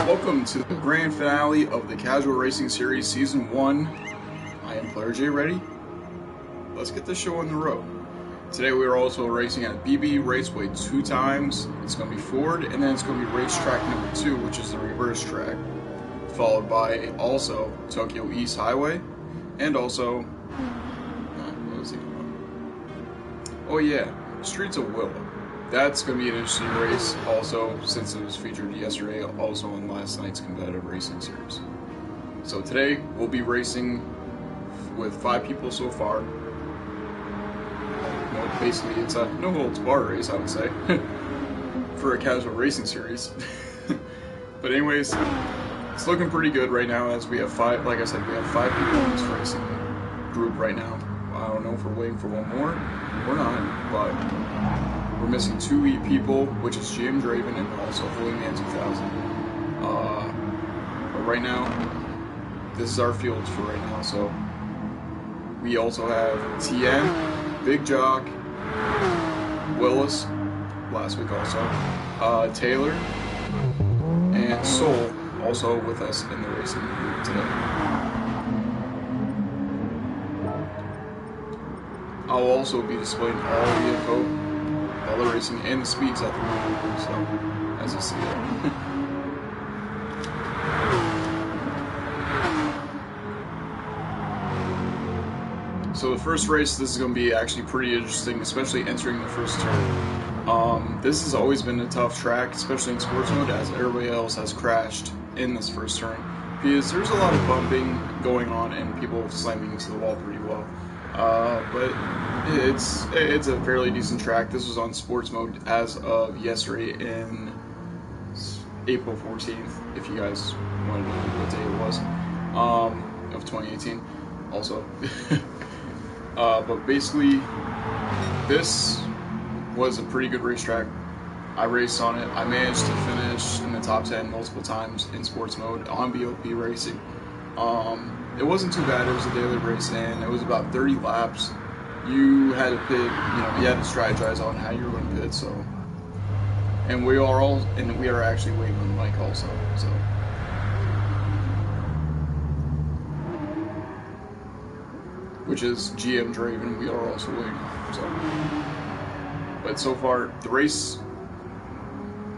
Welcome to the grand finale of the Casual Racing Series Season 1. I am PlayerJReady. Let's get this show on the road. Today we are also racing at BB Raceway 2 times. It's going to be Ford, and then it's going to be racetrack number 2, which is the reverse track. Followed by also Tokyo East Highway, and also, what was the other one? Oh yeah, Streets of Willow. That's going to be an interesting race also, since it was featured yesterday also in last night's competitive racing series. So today we'll be racing with 5 people so far. Well, basically it's a no holds barred race, I would say, for a casual racing series. But anyways, it's looking pretty good right now, as we have 5, like I said, we have 5 people in this racing group right now. I don't know if we're waiting for one more or not, but we're missing 2 people, which is GM Draven and also Holy Man 2000. But right now, this is our field for right now. So we also have TN, Big Jock, Willis, last week also, Taylor, and Soul also with us in the racing group today. I'll also be displaying all the info, all the racing and the speeds at the moment, so as you see it. So the first race, this is going to be actually pretty interesting, especially entering the first turn. This has always been a tough track, especially in sports mode, as everybody else has crashed in this first turn, because there's a lot of bumping going on and people slamming into the wall pretty well. But it's a fairly decent track. This was on sports mode as of yesterday in April 14th, if you guys want to know what day it was, of 2018 also. But basically, this was a pretty good racetrack. I raced on it. I managed to finish in the top 10 multiple times in sports mode on BOP racing. It wasn't too bad. It was a daily race, and it was about 30 laps. You had to pit, you had to strategize on how you were going to pit. So, and we are actually waiting on the mic also. So, which is GM Draven. We are also waiting. So, but so far the race.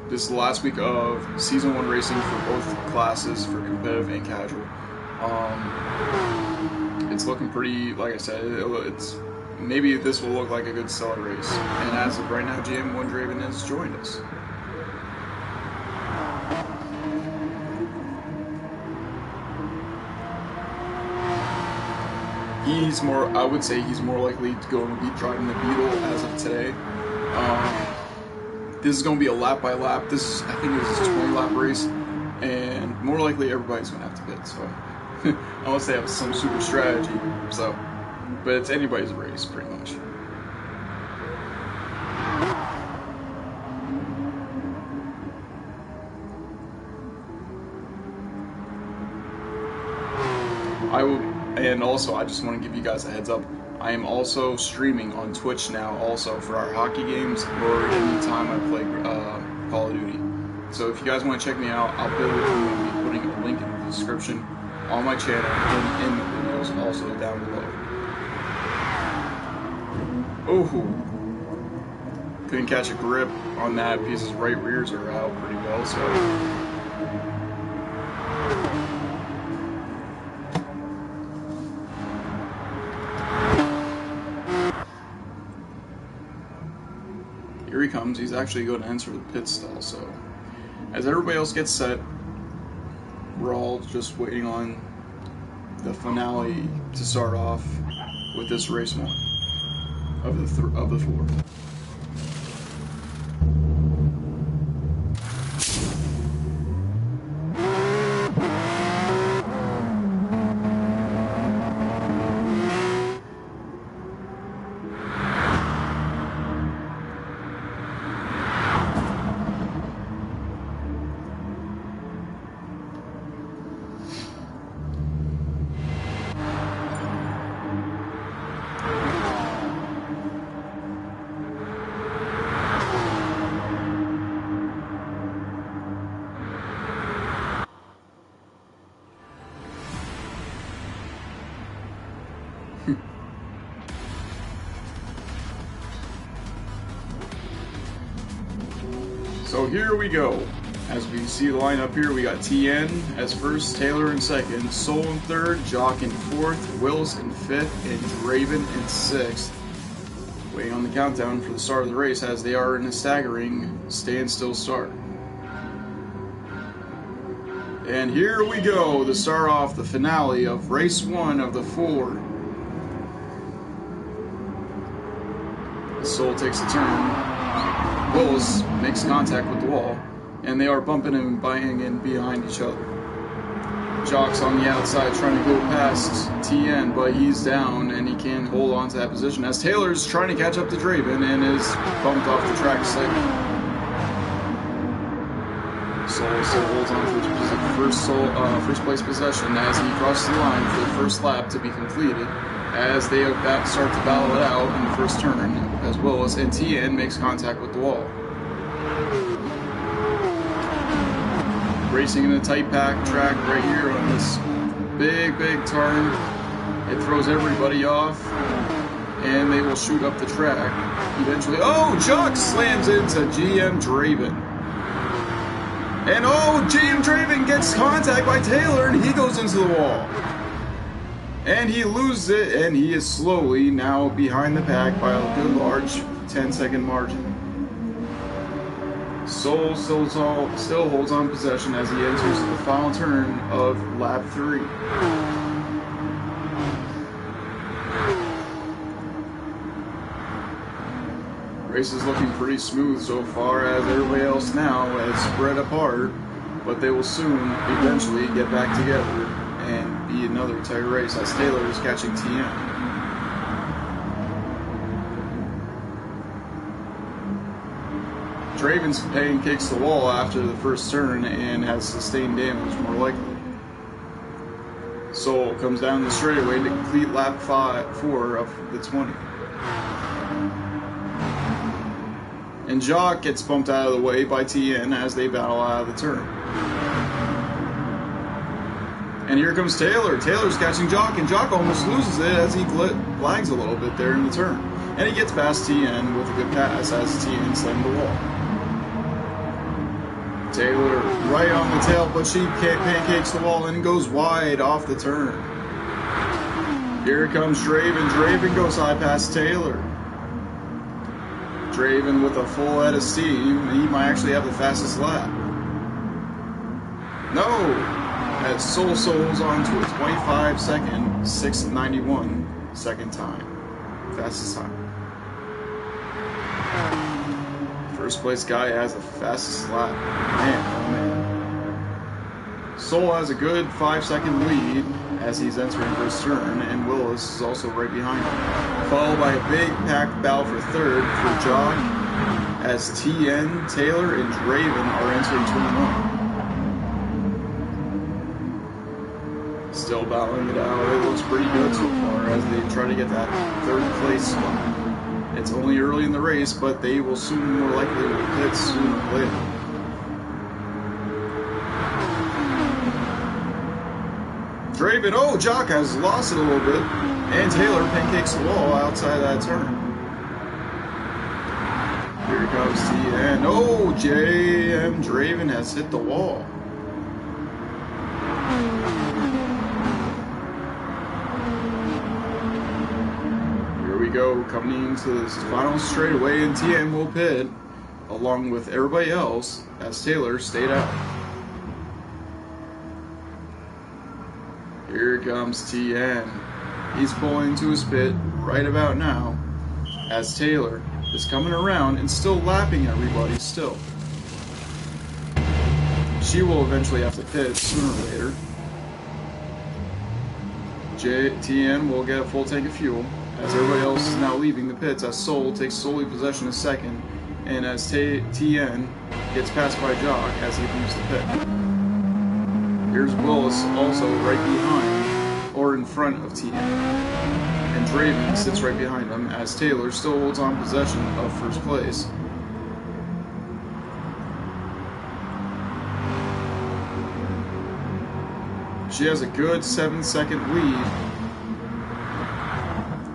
This is the last week of Season 1 racing for both classes, for competitive and casual. It's looking pretty, like I said, it's maybe this will look like a good stellar race. And as of right now, GM1 Draven has joined us. I would say he's more likely to go and be driving the Beetle as of today. This is going to be a lap by lap. I think this is a 20 lap race, and more likely everybody's going to have to pit. So, unless they have some super strategy. So, but it's anybody's race pretty much. And also I just want to give you guys a heads up. I am also streaming on Twitch now, also for our hockey games or any time I play Call of Duty. So if you guys want to check me out, I'll be putting a link in the description on my channel and in the videos also down below. Oh, couldn't catch a grip on that because his right rears are out pretty well. So. Here he comes. He's actually going to enter the pit stall. So, as everybody else gets set, we're all just waiting on the finale to start off with this race 1 of the 4. So here we go. As we see the lineup here, we got TN as first, Taylor in second, Soul in third, Jock in fourth, Willis in fifth, and Draven in sixth. Waiting on the countdown for the start of the race as they are in a staggering standstill start. And here we go to start off the finale of race 1 of the 4. Soul takes a turn. Willis makes contact with the wall, and they are bumping and banging in behind each other. Jock's on the outside trying to go past TN, but he's down and he can't hold on to that position as Taylor's trying to catch up to Draven and is bumped off the track slightly. Soul still holds on for the first place possession as he crosses the line for the first lap to be completed as they start to battle it out in the first turn, as well as TN makes contact with the wall. Racing in a tight pack track right here on this big turn. It throws everybody off, and they will shoot up the track. Eventually, oh, Jock slams into GM Draven. And oh, GM Draven gets contact by Taylor, and he goes into the wall. And he loses it, and he is slowly now behind the pack by a good large 10-second margin. Soul still holds on possession as he enters the final turn of lap 3. Race is looking pretty smooth so far as everybody else now has spread apart, but they will soon eventually get back together and be another tight race as Taylor is catching TN. Draven's pancakes the wall after the first turn and has sustained damage, more likely. Soul comes down the straightaway to complete lap 4 of the 20. And Jock gets bumped out of the way by TN as they battle out of the turn. And here comes Taylor. Taylor's catching Jock, and Jock almost loses it as he lags a little bit there in the turn. And he gets past TN with a good pass as TN slammed the wall. Taylor right on the tail, but she pancakes the wall and goes wide off the turn. Here comes Draven. Draven goes high past Taylor. Draven with a full head of steam. He might actually have the fastest lap. No! As Soul holds on to a 25-second, 6:91 second time. Fastest time. First place guy has the fastest lap. Man, oh man. Soul has a good 5-second lead as he's entering first turn, and Willis is also right behind him. Followed by a big packed battle for third for Jock, as TN, Taylor, and Draven are entering turn 1. Still battling it out. It looks pretty good so far as they try to get that third place spot. It's only early in the race, but they will soon more likely pit sooner or later. Draven, oh, Jock has lost it a little bit, and Taylor pancakes the wall outside that turn. Here comes TN. Oh, JM Draven has hit the wall. Go coming into this final straightaway, and TN will pit along with everybody else as Taylor stayed out. Here comes TN. He's pulling to his pit right about now as Taylor is coming around and still lapping everybody still. She will eventually have to pit sooner or later. TN will get a full tank of fuel as everybody else is now leaving the pits as Soul takes solely possession of second, and as TN gets passed by Jock as he leaves the pit. Here's Willis also right behind, or in front of TN, and Draven sits right behind him as Taylor still holds on possession of first place. She has a good 7-second lead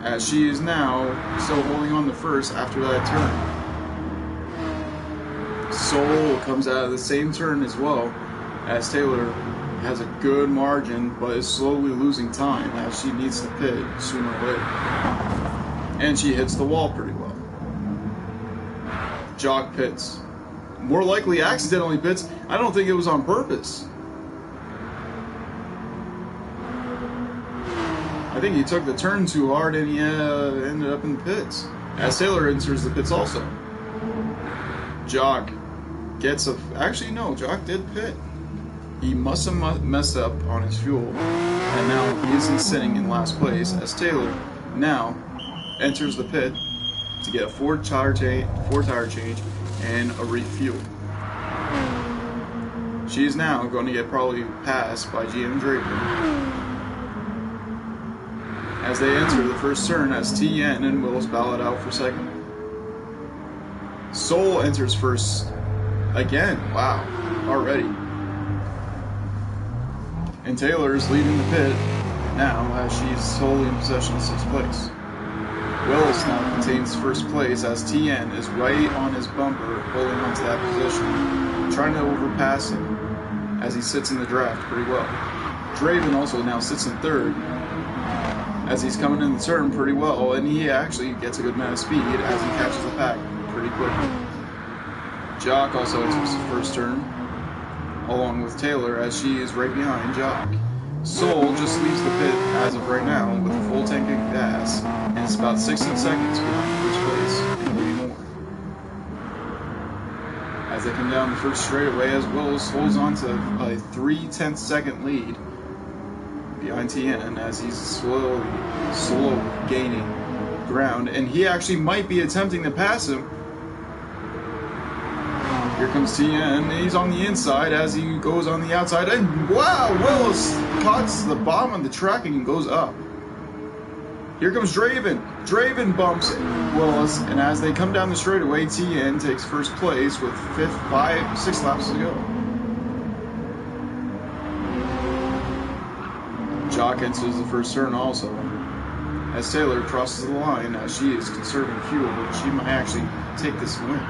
as she is now still holding on to first after that turn. Soul comes out of the same turn as well, as Taylor has a good margin, but is slowly losing time as she needs to pit sooner or later. And she hits the wall pretty well. Jock pits. More likely accidentally pits. I don't think it was on purpose. I think he took the turn too hard and he ended up in the pits. As Taylor enters the pits also. Jock gets a... Actually, no, Jock did pit. He must have messed up on his fuel. And now he isn't sitting in last place as Taylor now enters the pit to get a four tire change and a refuel. She is now going to get probably passed by GM Draper as they enter the first turn as TN and Willis battle it out for second. Soul enters first again. Wow, already. And Taylor is leading the pit now as she's solely in possession of 6th place. Willis now contains first place as TN is right on his bumper, holding onto that position, trying to overpass him as he sits in the draft pretty well. Draven also now sits in third as he's coming in the turn pretty well, and he actually gets a good amount of speed as he catches the pack pretty quickly. Jock also enters the first turn, along with Taylor as she is right behind Jock. Soul just leaves the pit as of right now with a full tank of gas, and it's about 16 seconds behind first place, and maybe more. As they come down the first straightaway, as Willis holds on to a 3/10 second lead behind TN as he's slow gaining ground, and he actually might be attempting to pass him. Here comes TN, he's on the inside as he goes on the outside, and wow, Willis cuts the bottom of the track and goes up. Here comes Draven. Draven bumps Willis, and as they come down the straightaway, TN takes first place with 6 laps to go. Jock enters the first turn also, as Taylor crosses the line as she is conserving fuel, but she might actually take this win.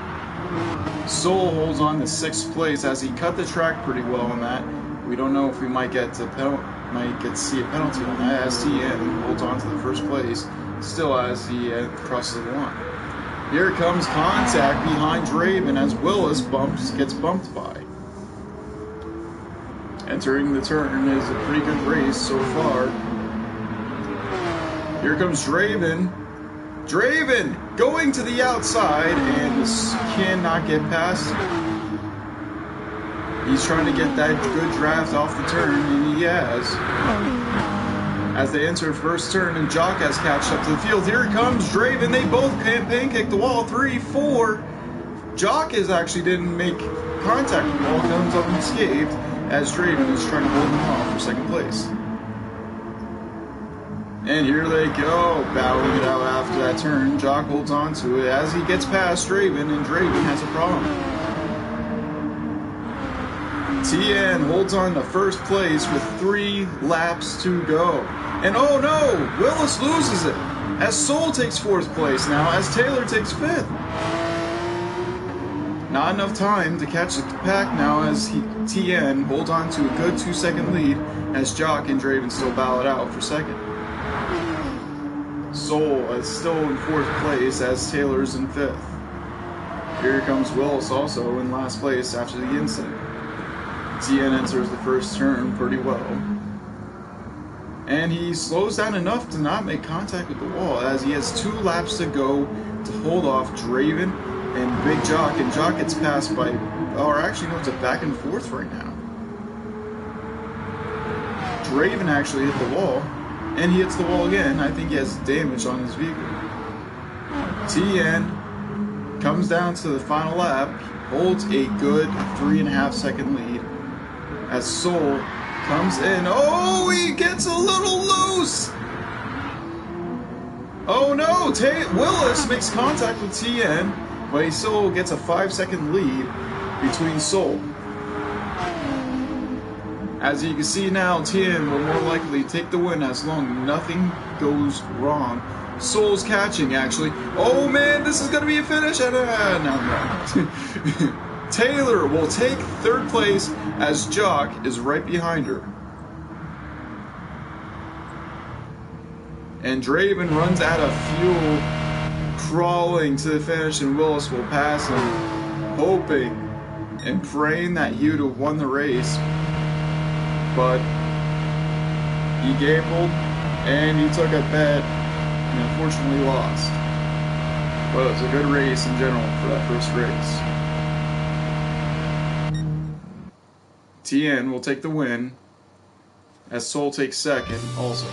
Soul holds on to 6th place as he cut the track pretty well on that. We don't know if we might get to see a penalty on that as TN holds on to the first place still as he crosses the line. Here comes contact behind Draven as Willis gets bumped by. Entering the turn is a pretty good race so far. Here comes Draven. Draven going to the outside and cannot get past him. He's trying to get that good draft off the turn, and he has. As they enter first turn, and Jock has catched up to the field. Here comes Draven. They both pancake the wall. 3, 4. Jock actually didn't make contact with the wall. Comes up unscathed as Draven is trying to hold him off for second place. And here they go, battling it out after that turn. Jock holds on to it as he gets past Draven, and Draven has a problem. TN holds on to first place with 3 laps to go. And oh no, Willis loses it, as Soul takes 4th place now, as Taylor takes 5th. Not enough time to catch the pack now as TN holds on to a good 2-second lead, as Jock and Draven still battle it out for second. Soul is still in 4th place as Taylor's in 5th. Here comes Willis also in last place after the incident. TN enters the first turn pretty well. And he slows down enough to not make contact with the wall as he has 2 laps to go to hold off Draven and Big Jock, and Jock gets passed by, or actually no, it's a back and forth right now. Draven actually hit the wall, and he hits the wall again. I think he has damage on his vehicle. TN comes down to the final lap, holds a good 3.5 second lead, as Soul comes in. Oh, he gets a little loose! Oh no, Willis makes contact with TN, but he still gets a 5-second lead between Soul. As you can see now, TN will more likely take the win as long as nothing goes wrong. Soul's catching, actually. Oh man, this is going to be a finish! And, no. Taylor will take third place as Jock is right behind her. And Draven runs out of fuel, crawling to the finish, and Willis will pass him, hoping and praying that he would have won the race. But he gambled and he took a bet and unfortunately lost. But it was a good race in general for that first race. TN will take the win, as Soul takes second also.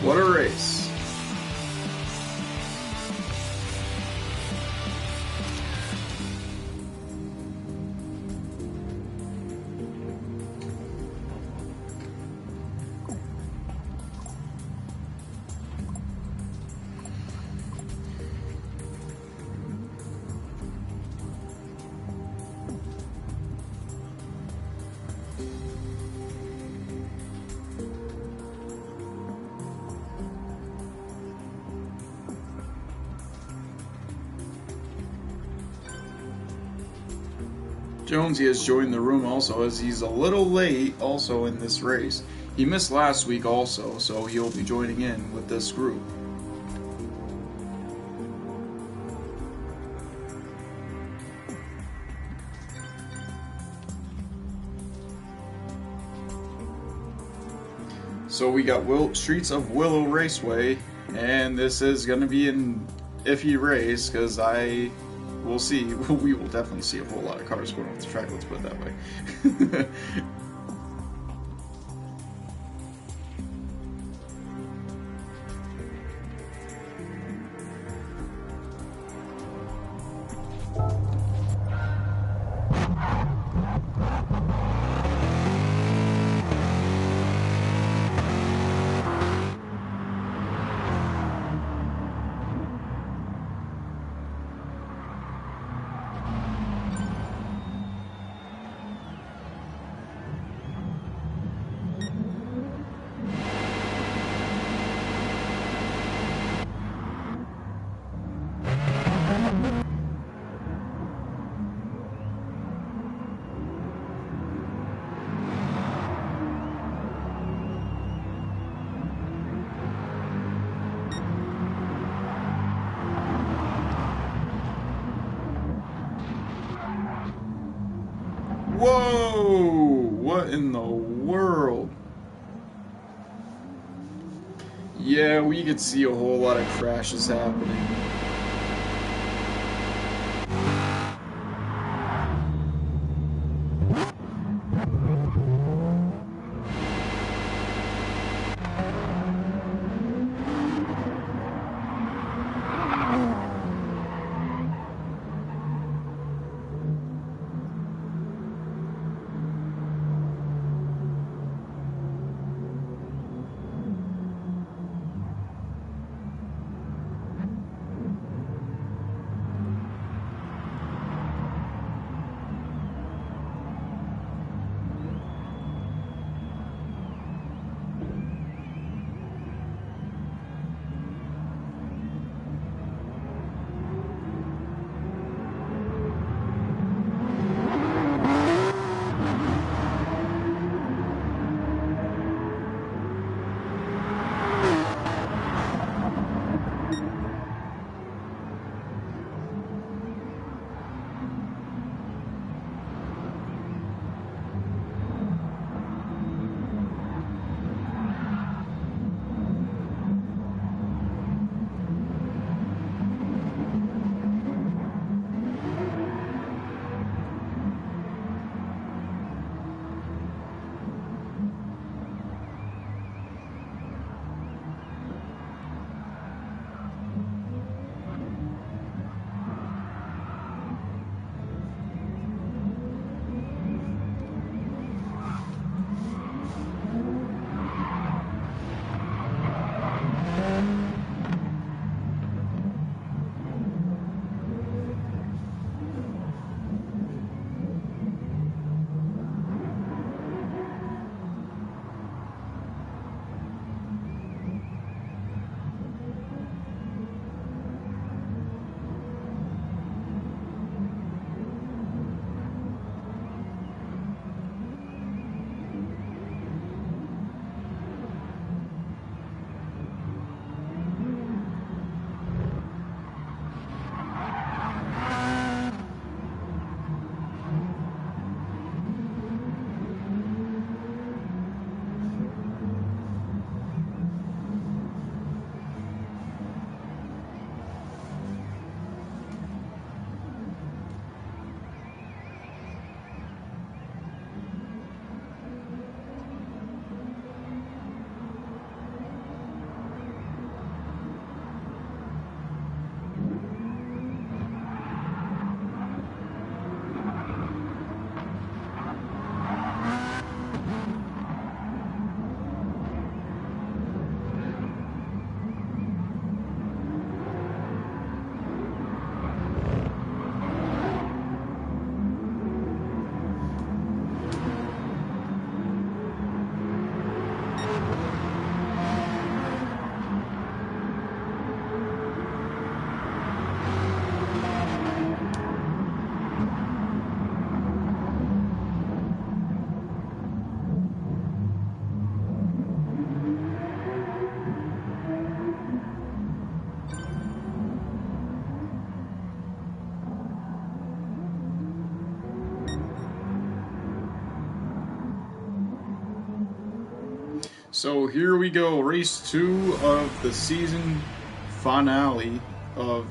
What a race. Jonesy has joined the room also, as he's a little late also in this race. He missed last week also, so he'll be joining in with this group. So we got Streets of Willow Raceway, and this is going to be an iffy race because we'll see. We will definitely see a whole lot of cars going off the track, let's put it that way. Whoa! What in the world? Yeah, we could see a whole lot of crashes happening. So here we go, race 2 of the season finale of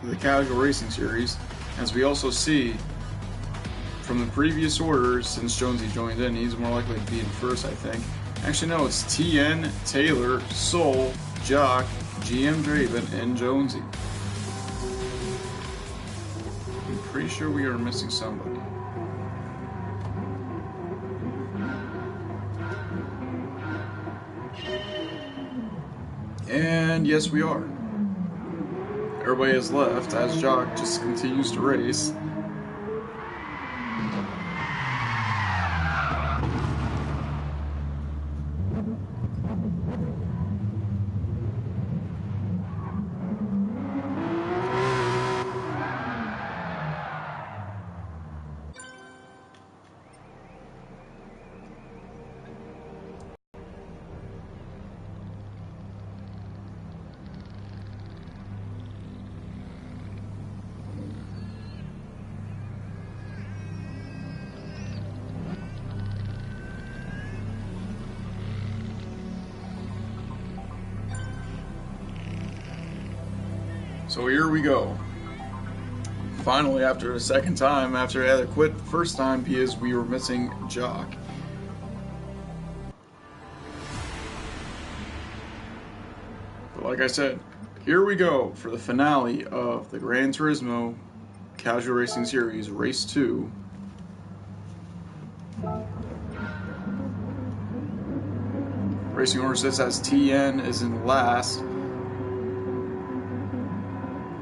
the Casual Racing Series. As we also see from the previous order, since Jonesy joined in, he's more likely to be in first, I think. Actually, no, it's TN, Taylor, Soul, Jock, GM Draven, and Jonesy. I'm pretty sure we are missing somebody. And yes, we are. Everybody has left as Jock just continues to race. So here we go. Finally, after a second time, after I had to quit the first time because we were missing Jock. But like I said, here we go for the finale of the Gran Turismo Casual Racing Series Race 2. Racing order sits as TN is in last.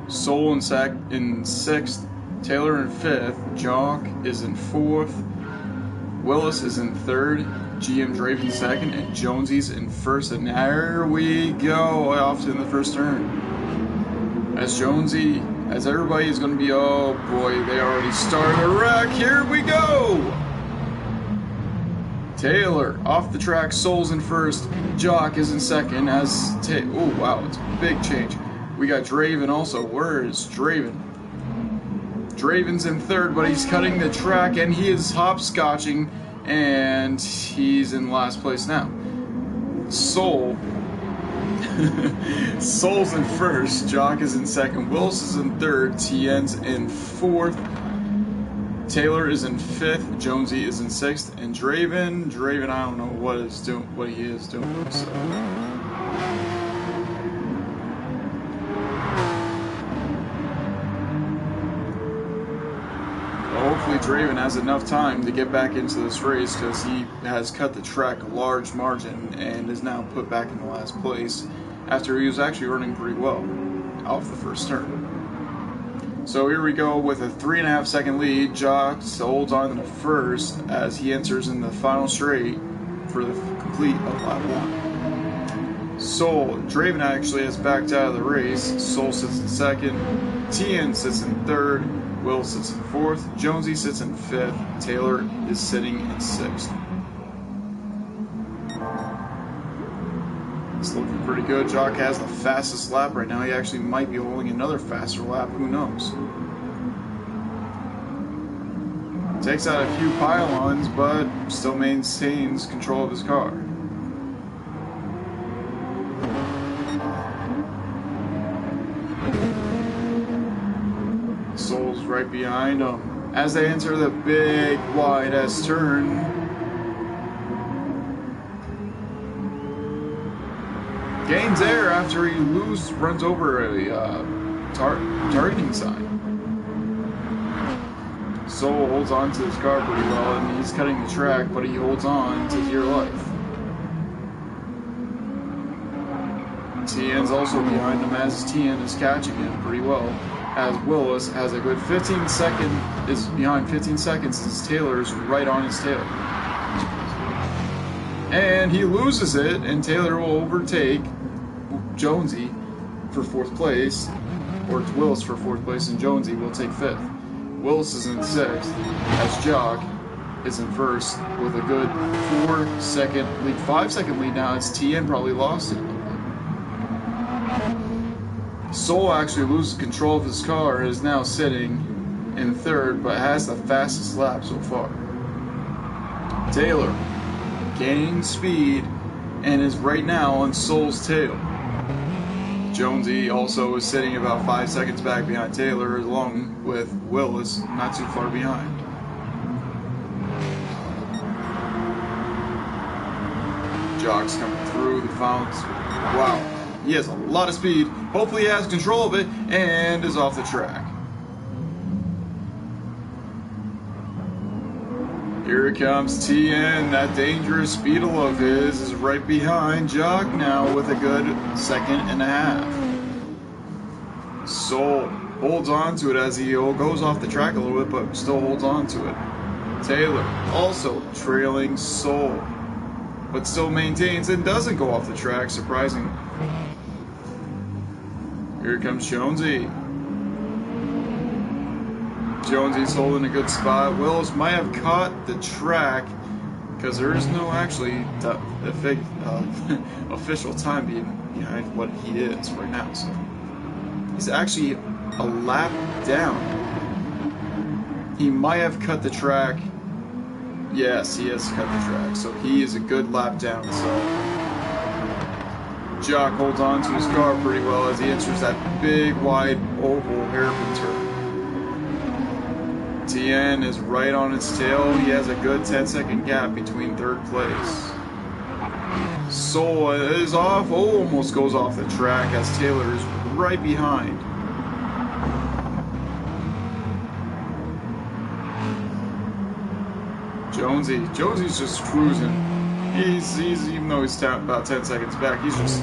Soul in 6th, Taylor in 5th, Jock is in 4th, Willis is in 3rd, GM Draven 2nd, and Jonesy's in 1st. And there we go, off in the first turn. As everybody is going to be, oh boy, they already started a wreck. Here we go! Taylor off the track, Soul's in 1st, Jock is in 2nd. Oh wow, it's a big change. We got Draven also. Where is Draven? Draven's in 3rd, but he's cutting the track and he is hopscotching, and he's in last place now. Soul's in 1st, Jock is in 2nd, Willis is in 3rd, TN's in 4th, Taylor is in 5th, Jonesy is in 6th, and Draven, I don't know what he is doing. So. Hopefully Draven has enough time to get back into this race, because he has cut the track a large margin and is now put back in the last place after he was actually running pretty well off the first turn. So here we go with a 3.5 second lead. Jock holds on to the first as he enters in the final straight for the complete of lap 1. Draven actually has backed out of the race. Soul sits in 2nd, TN sits in 3rd, Will sits in 4th, Jonesy sits in 5th, Taylor is sitting in 6th. It's looking pretty good. Jock has the fastest lap right now. He actually might be holding another faster lap, who knows. Takes out a few pylons, but still maintains control of his car. Soul's right behind him. As they enter the big wide S turn, gains air after he runs over a targeting sign. Soul holds on to his car pretty well, and he's cutting the track, but he holds on to dear life. TN's also behind him, as TN is catching him pretty well, as Willis has a good 15 seconds as Taylor's right on his tail. And he loses it, and Taylor will overtake Jonesy for 4th place, or Willis for 4th place, and Jonesy will take 5th. Willis is in 6th, as Jock is in 1st with a good 4-second lead, 5-second lead now, as TN probably lost it. Soul actually loses control of his car and is now sitting in third, but has the fastest lap so far. Taylor gaining speed and is right now on Soul's tail. Jonesy also is sitting about 5 seconds back behind Taylor, along with Willis not too far behind. Jock's coming through the fountain. Wow, he has a lot of speed. Hopefully he has control of it and is off the track. Here it comes TN. That dangerous Speedle of his is right behind Jock now with a good 1.5 seconds. Soul holds on to it as he goes off the track a little bit, but still holds on to it. Taylor also trailing Soul, but still maintains and doesn't go off the track, surprisingly. Here comes Jonesy. Jonesy's holding a good spot. Willis might have caught the track because there is no actually official time behind what he is right now. So he's actually a lap down. He might have cut the track. Yes, he has cut the track. So he is a good lap down. So Jock holds on to his car pretty well as he enters that big, wide, oval hairpin turn. TN is right on its tail. He has a good 10-second gap between third place. Soul is off, almost goes off the track as Taylor is right behind. Jonesy's just cruising. He's even though he's about 10 seconds back, he's just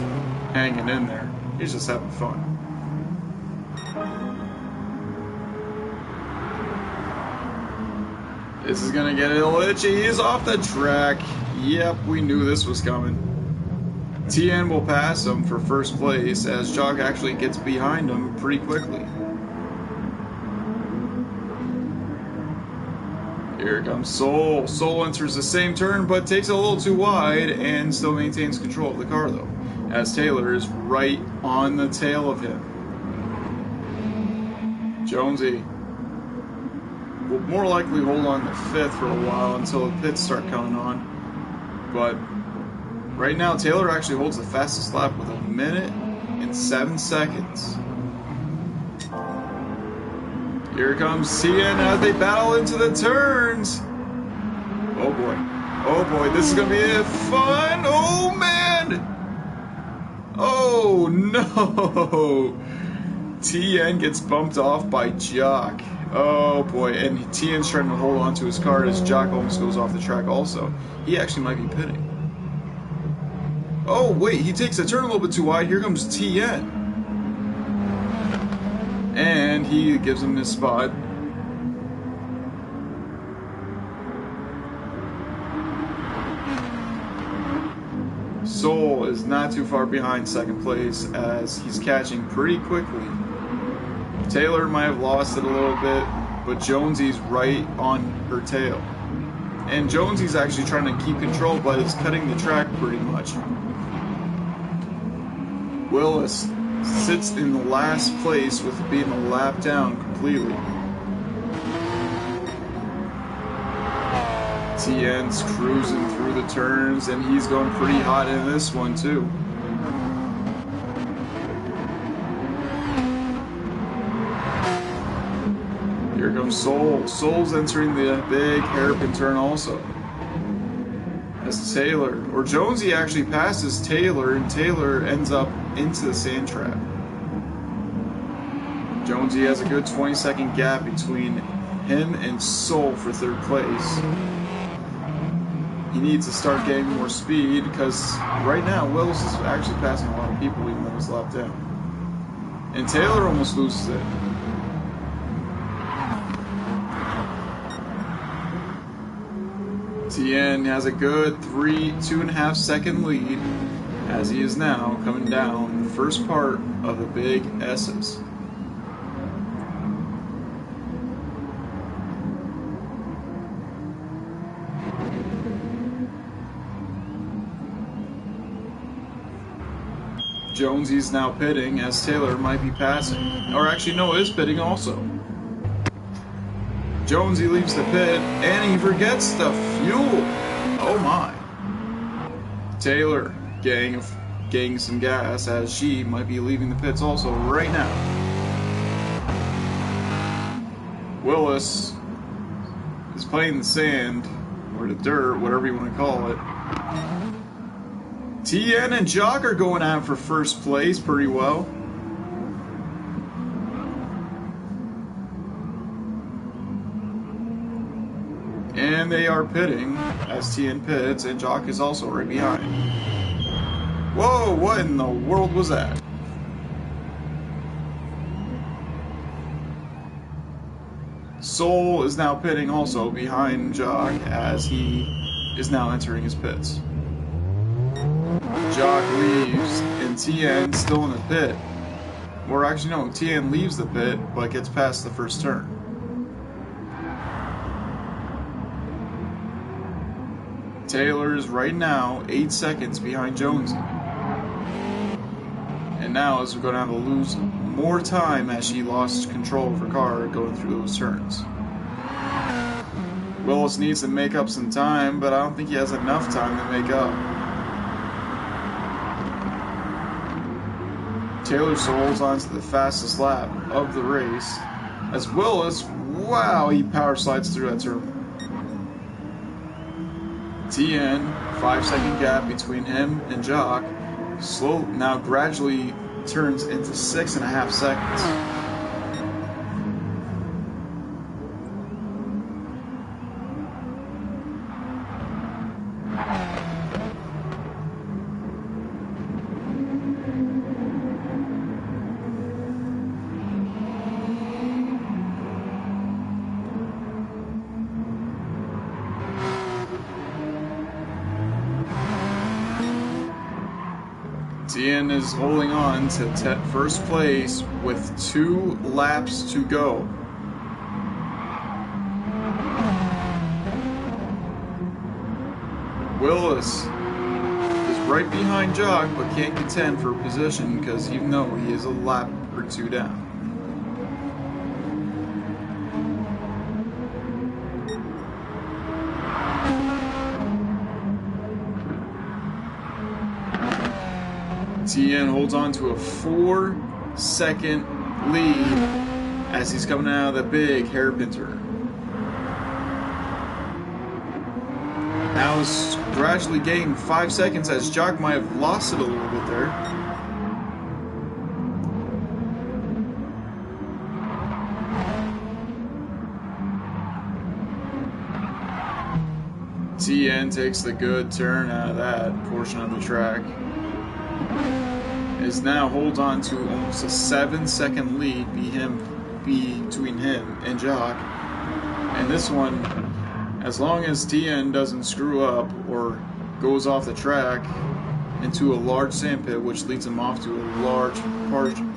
hanging in there. He's just having fun. This is gonna get a little itchy. He's off the track. Yep, we knew this was coming. TN will pass him for first place as Jock actually gets behind him pretty quickly. Here comes Soul. Soul enters the same turn but takes it a little too wide and still maintains control of the car though, as Taylor is right on the tail of him. Jonesy will more likely hold on to fifth for a while until the pits start coming on. But right now, Taylor actually holds the fastest lap with 1 minute and 7 seconds. Here comes TN as they battle into the turns. Oh boy. Oh boy, this is going to be fun. Oh man. Oh no. TN gets bumped off by Jock. Oh boy, and TN's trying to hold on to his car as Jock almost goes off the track also. He actually might be pitting. Oh wait, he takes a turn a little bit too wide. Here comes TN. And he gives him his spot. Soul is not too far behind second place as he's catching pretty quickly. Taylor might have lost it a little bit, but Jonesy's right on her tail. And Jonesy's actually trying to keep control, but is cutting the track pretty much. Willis sits in the last place with being a lap down completely. TN's cruising through the turns, and he's going pretty hot in this one too. Here comes Soul. Soul's entering the big hairpin turn also. As Taylor, or Jonesy actually passes Taylor, and Taylor ends up into the sand trap. Jonesy has a good 20-second gap between him and Soul for third place. He needs to start getting more speed because right now Willis is actually passing a lot of people even though he's lap down. And Taylor almost loses it. TN has a good 2.5 second lead as he is now coming down the first part of the big S's. Jonesy's now pitting as Taylor might be passing. Or actually no, is pitting also. Jonesy leaves the pit, and he forgets the fuel. Oh my. Taylor getting some gas, as she might be leaving the pits also right now. Willis is playing the sand, or the dirt, whatever you want to call it. TN and Jock are going out for first place pretty well. And they are pitting as TN pits, and Jock is also right behind. Whoa, what in the world was that? Soul is now pitting also behind Jock as he is now entering his pits. Jock leaves, and TN still in the pit. Or actually no, TN leaves the pit, but gets past the first turn. Taylor is right now 8 seconds behind Jonesy. And now is going to have to lose more time as she lost control of her car going through those turns. Willis needs to make up some time, but I don't think he has enough time to make up. Taylor holds on to the fastest lap of the race as Willis, wow, he power slides through that turn. TN, 5-second gap between him and Jock, now gradually turns into 6.5 seconds. TN is holding on to first place with 2 laps to go. Willis is right behind Jock, but can't contend for position because even though he is a lap or 2 down. TN holds on to a 4-second lead as he's coming out of the big hairpin turn. Now is gradually gaining 5 seconds as Jock might have lost it a little bit there. TN takes the good turn out of that portion of the track. Is now holds on to almost a 7-second lead between him and Jock. And this one, as long as TN doesn't screw up or goes off the track into a large sand pit, which leads him off to a large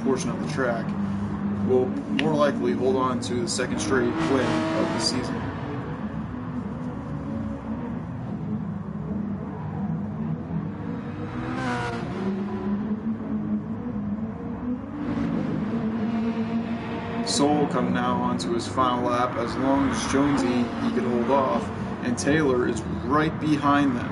portion of the track, will more likely hold on to the second straight win of the season. Soul coming now onto his final lap. As long as Jonesy he could hold off, and Taylor is right behind them.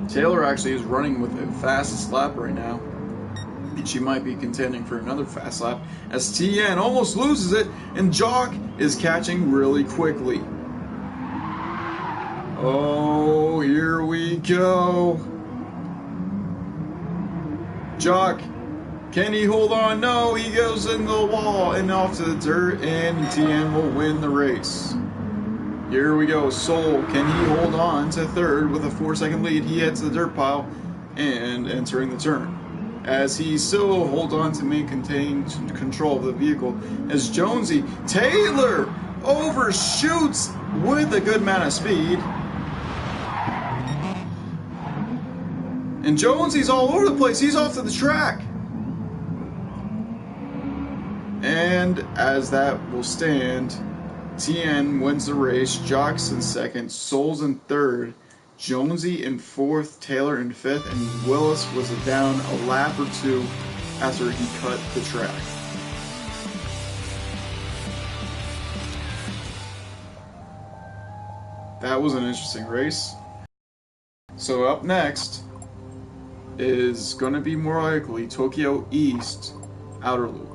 Taylor actually is running with the fastest lap right now. She might be contending for another fast lap as TN almost loses it, and Jock is catching really quickly. Oh, here we go. Jock, can he hold on? No, he goes in the wall and off to the dirt, and TN will win the race. Here we go. Soul, can he hold on to third with a 4-second lead? He hits the dirt pile and entering the turn. As he still holds on to maintain control of the vehicle, as Jonesy, Taylor overshoots with a good amount of speed. And Jonesy's all over the place. He's off to the track. And as that will stand, TN wins the race. Jock's in second. Soul's in third. Jonesy in 4th, Taylor in 5th, and Willis was down a lap or 2 after he cut the track. That was an interesting race. So up next is going to be more likely Tokyo East outer loop.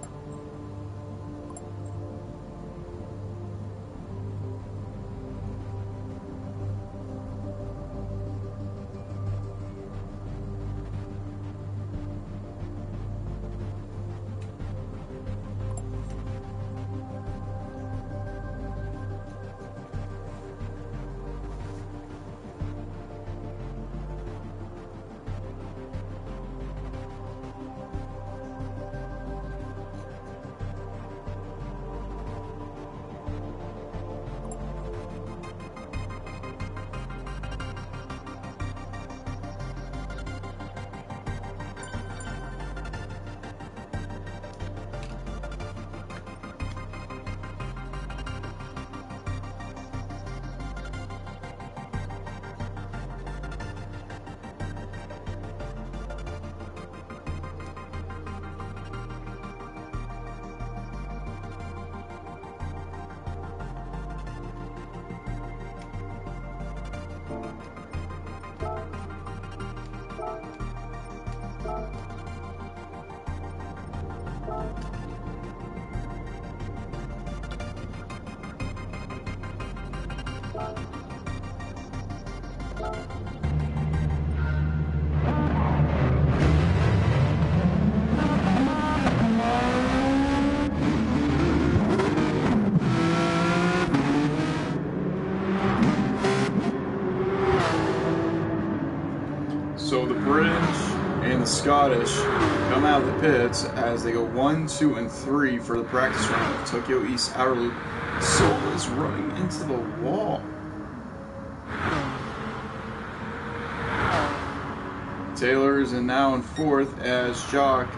So the British and the Scottish come out of the pits as they go 1, 2, and 3 for the practice round of Tokyo East outer loop. Soul is running into the wall. Taylor is now in 4th as Jock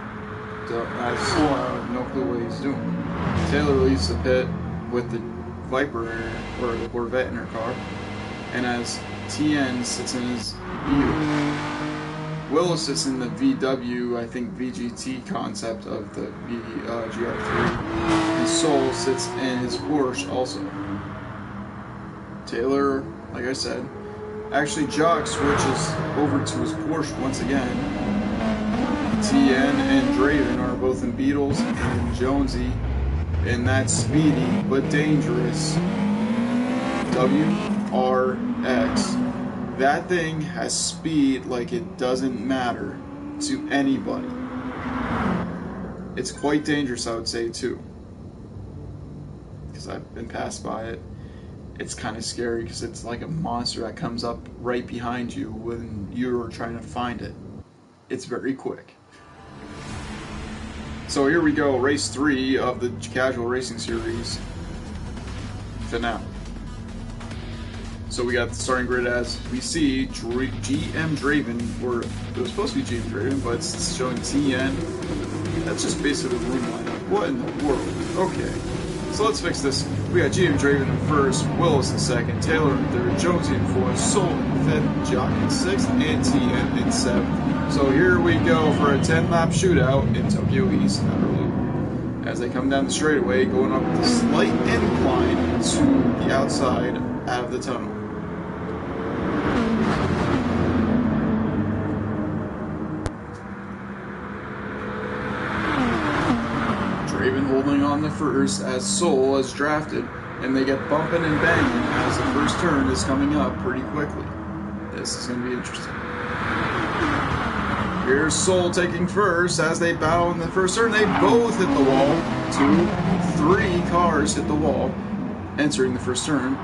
has no clue what he's doing. Taylor leaves the pit with the Viper or the Corvette in her car, and as TN sits in his Beetle. Willis sits in the VW, I think VGT concept of the GR3, and Soul sits in his Porsche also. Taylor, like I said, actually Jock switches over to his Porsche once again. TN and Draven are both in Beetles, and Jonesy in that speedy but dangerous WRX. That thing has speed like it doesn't matter to anybody. It's quite dangerous, I would say, too. Because I've been passed by it. It's kind of scary because it's like a monster that comes up right behind you when you're trying to find it. It's very quick. So here we go, race 3 of the Casual Racing Series finale. So we got the starting grid as we see GM Draven, or it was supposed to be GM Draven, but it's showing TN. That's just basically the room lineup. What in the world? Okay, so let's fix this. We got GM Draven in 1st, Willis in 2nd, Taylor in 3rd, Jonesy in 4th, Soul in 5th, Jock in 6th, and TN in 7th. So here we go for a 10-lap shootout in Tokyo East outer loop. As they come down the straightaway, going up the slight incline to the outside out of the tunnel. Draven holding on the first as Soul is drafted, and they get bumping and banging as the first turn is coming up pretty quickly. This is going to be interesting. Here's Soul taking first as they battle in the first turn. They both hit the wall. 2, 3 cars hit the wall, entering the first turn.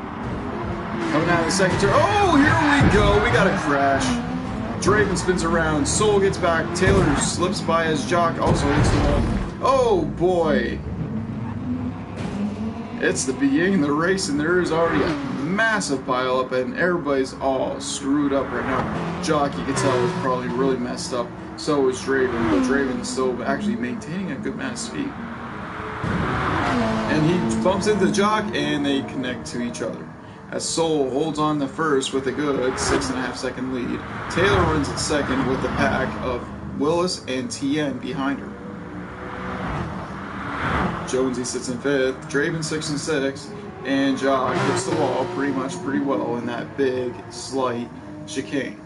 Coming out of the second turn. Oh, here we go. We got a crash. Draven spins around. Soul gets back. Taylor slips by as Jock also hits the wall. Oh, boy. It's the beginning of the race, and there is already a massive pileup, and everybody's all screwed up right now. Jock, you can tell, is probably really messed up. So is Draven, but Draven is still actually maintaining a good amount of speed. And he bumps into Jock, and they connect to each other. as Soul holds on to first with a good 6.5 second lead. Taylor runs at second with the pack of Willis and TN behind her. Jonesy sits in fifth, Draven 6 and 6, and Jock hits the wall pretty well in that big, slight chicane.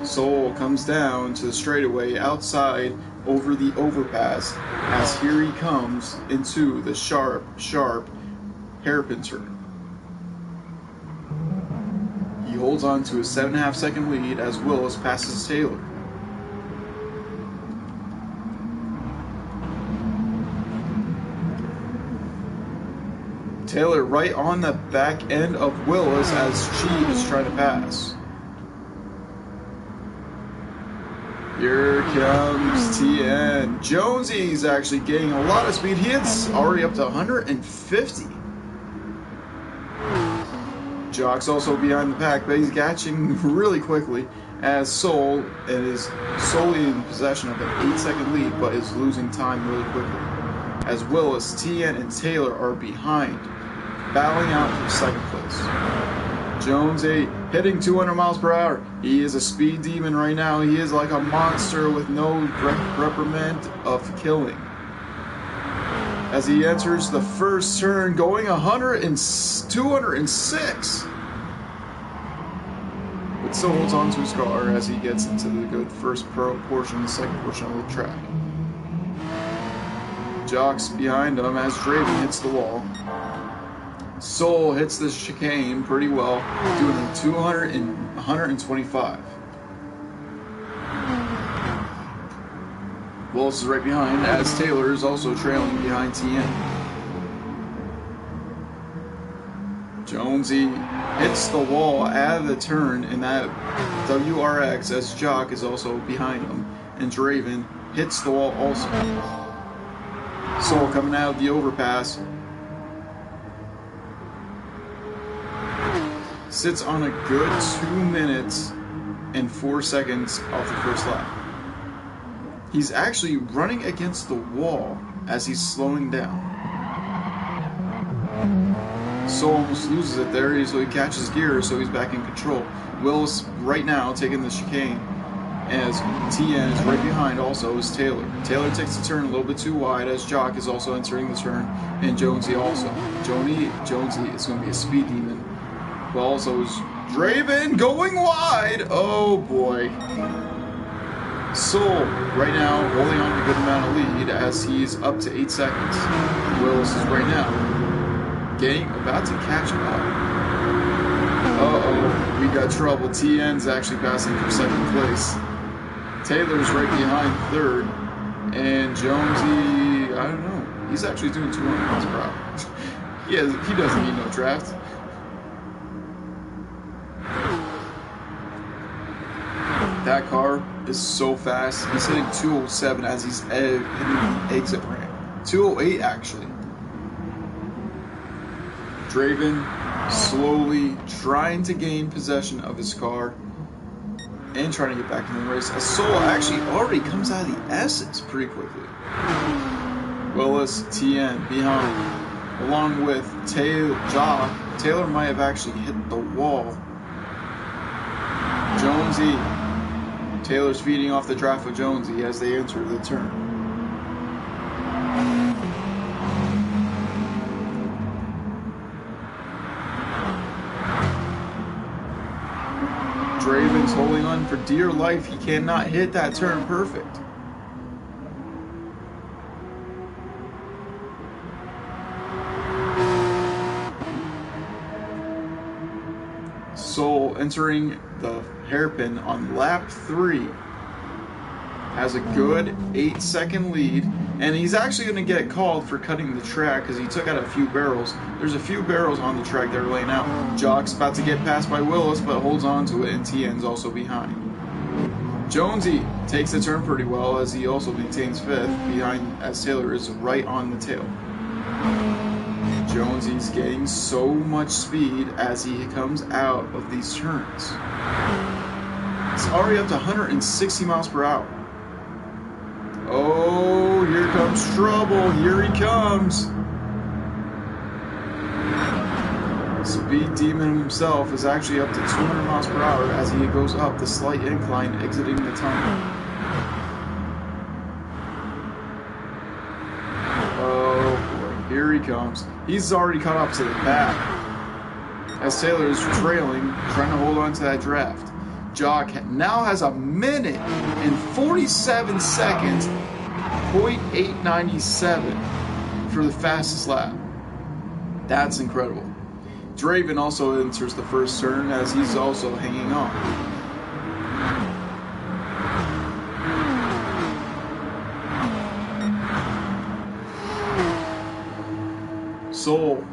Soul comes down to the straightaway outside over the overpass as here he comes into the sharp hairpin turn. He holds on to a 7.5 second lead as Willis passes Taylor. Taylor right on the back end of Willis as she is trying to pass. Here comes TN. Jonesy's actually gaining a lot of speed. He is already up to 150. Jock's also behind the pack, but he's catching really quickly as Soul is solely in possession of an 8-second lead, but is losing time really quickly. As Willis, TN, and Taylor are behind, battling out for second place. Jonesy hitting 200 miles per hour. He is a speed demon right now. He is like a monster with no reprimand of killing. As he enters the first turn, going 206. But still holds on to his car as he gets into the good first portion, the second portion of the track. Jock's behind him as Draven hits the wall. Soul hits the chicane pretty well, doing a 125. Willis is right behind as Taylor is also trailing behind TN. Jonesy hits the wall out of the turn in that WRX as Jock is also behind him, and Draven hits the wall also. Soul coming out of the overpass. Sits on a good 2 minutes and 4 seconds off the first lap. He's actually running against the wall as he's slowing down. Soul almost loses it there, so he catches gear, so he's back in control. Willis right now taking the chicane as TN is right behind also is Taylor. Taylor takes the turn a little bit too wide as Jock is also entering the turn, and Jonesy also. Jonesy is going to be a speed demon. But also is Draven going wide. Oh boy. Soul right now holding on to a good amount of lead as he's up to 8 seconds. Willis is right now about to catch him up. Uh-oh, we got trouble. TN's actually passing for second place. Taylor's right behind third. And Jonesy, I don't know. He's actually doing 200 miles per hour. He doesn't need no draft. That car is so fast. He's hitting 207 as he's hitting the exit ramp. 208 actually. Draven slowly trying to gain possession of his car and trying to get back in the race. As Soul actually already comes out of the S's pretty quickly. Willis, TN behind, along with Jock. Taylor might have actually hit the wall. Jonesy. Taylor's feeding off the draft of Jonesy as they enter the turn. Draven's holding on for dear life. He cannot hit that turn perfect. Soul entering the hairpin on lap 3 has a good 8-second lead, and he's actually going to get called for cutting the track because he took out a few barrels. There's a few barrels on the track they're laying out. Jock's about to get passed by Willis, but holds on to it, and TN's also behind. Jonesy takes the turn pretty well as he also maintains 5th behind as Taylor is right on the tail. Jonesy's getting so much speed as he comes out of these turns. He's already up to 160 miles per hour. Oh, here comes trouble. Here he comes. Speed Demon himself is actually up to 200 miles per hour as he goes up the slight incline, exiting the tunnel. Oh boy, here he comes. He's already caught up to the back as Taylor is trailing, trying to hold on to that draft. Jock now has a minute and 47 seconds, .897 for the fastest lap. That's incredible. Draven also enters the first turn as he's also hanging on. Soul,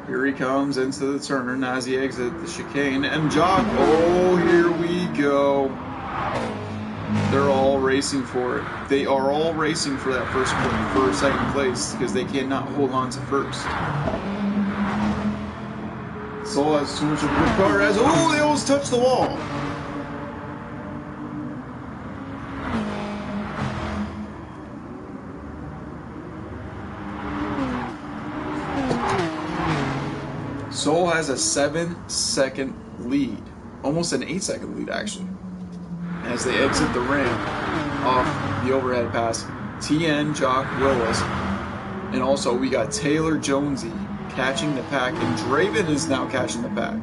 here he comes into the turn as he exits the chicane, and Jock, oh, here we go. They're all racing for it. They are all racing for that for second place because they cannot hold on to first. Soul has too much of a good car as, oh, they almost touched the wall. Soul has a 7-second lead, almost an 8-second lead actually, as they exit the ramp off the overhead pass. TN, Jock, Willis, and also we got Taylor Jonesy catching the pack, and Draven is now catching the pack.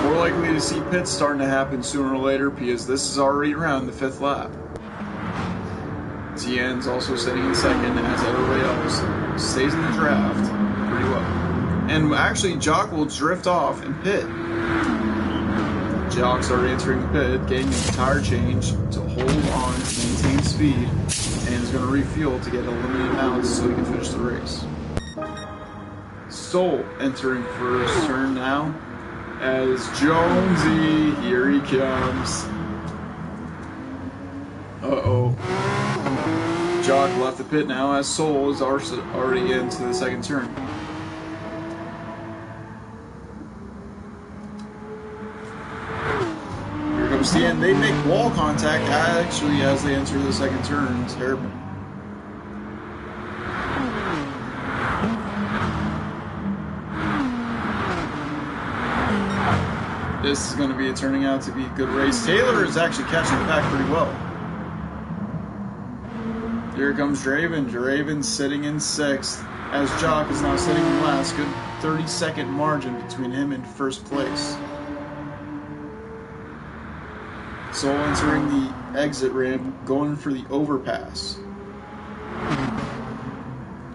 More likely to see pits starting to happen sooner or later because this is already around the 5th lap. TN's also sitting in second as everybody else stays in the draft pretty well. And actually, Jock will drift off and pit. Jock's already entering the pit, getting a tire change to hold on to maintain speed, and is going to refuel to get a limited amount so he can finish the race. Soul entering first turn now as Jonesy, here he comes. Uh-oh. Jock left the pit now as Soul is already into the second turn. Here comes the end. They make wall contact actually as they enter the second turn. It's hairpin. This is going to be turning out to be a good race. Taylor is actually catching the pack pretty well. Here comes Draven. Draven sitting in 6th as Jock is now sitting in last. Good 30-second margin between him and first place. Soul entering the exit ramp, going for the overpass.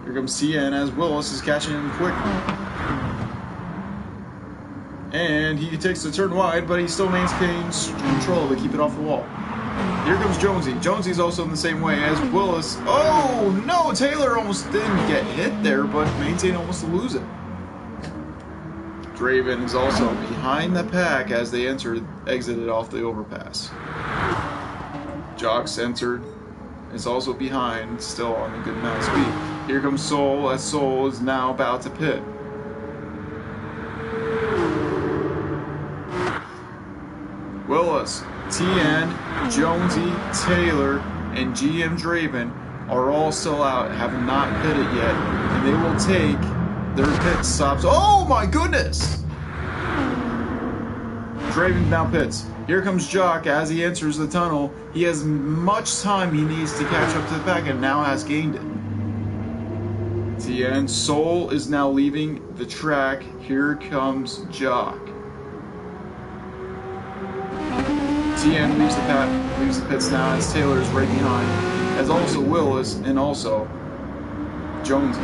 Here comes CN as Willis is catching him quickly. And he takes the turn wide, but he still maintains control to keep it off the wall. Here comes Jonesy. Jonesy's also in the same way as Willis. Oh no, Taylor almost didn't get hit there, but maintained almost to lose it. Draven is also behind the pack as they exited off the overpass. Jock's entered, is also behind, still on a good amount of speed. Here comes Soul as Soul is now about to pit. Willis, TN, Jonesy, Taylor, and GM Draven are all still out, have not pitted yet, and they will take their pit stops. Oh my goodness! Draven now pits. Here comes Jock as he enters the tunnel. He has much time he needs to catch up to the pack and now has gained it. TN, Soul is now leaving the track. Here comes Jock. TN leaves the pits now as Taylor is right behind, as also Willis and also Jonesy.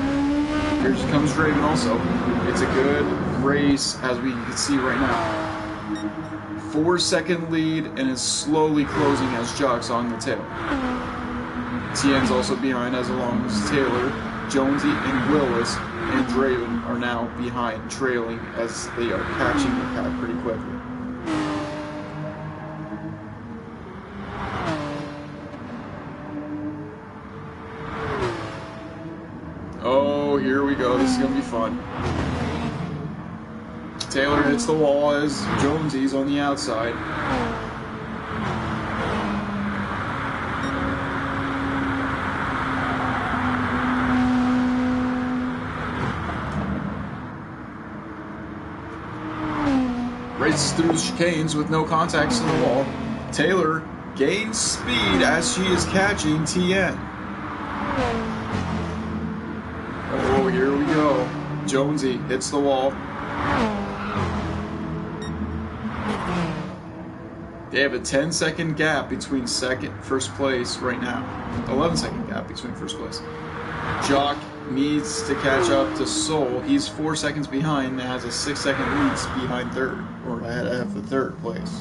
Here comes Draven also. It's a good race as we can see right now. 4-second lead and is slowly closing as Jock's on the tail. TN's also behind as long as Taylor, Jonesy, and Willis and Draven are now behind, trailing as they are catching the pack pretty quickly. Oh, here we go. This is going to be fun. Taylor hits the wall as Jonesy's on the outside. races through the chicanes with no contacts to the wall. Taylor gains speed as she is catching TN. Oh, here we go. Jonesy hits the wall. They have a 10-second gap between first place right now. 11-second gap between first place. Jock needs to catch up to Soul. He's 4 seconds behind and has a 6-second lead behind third, or ahead of the third place.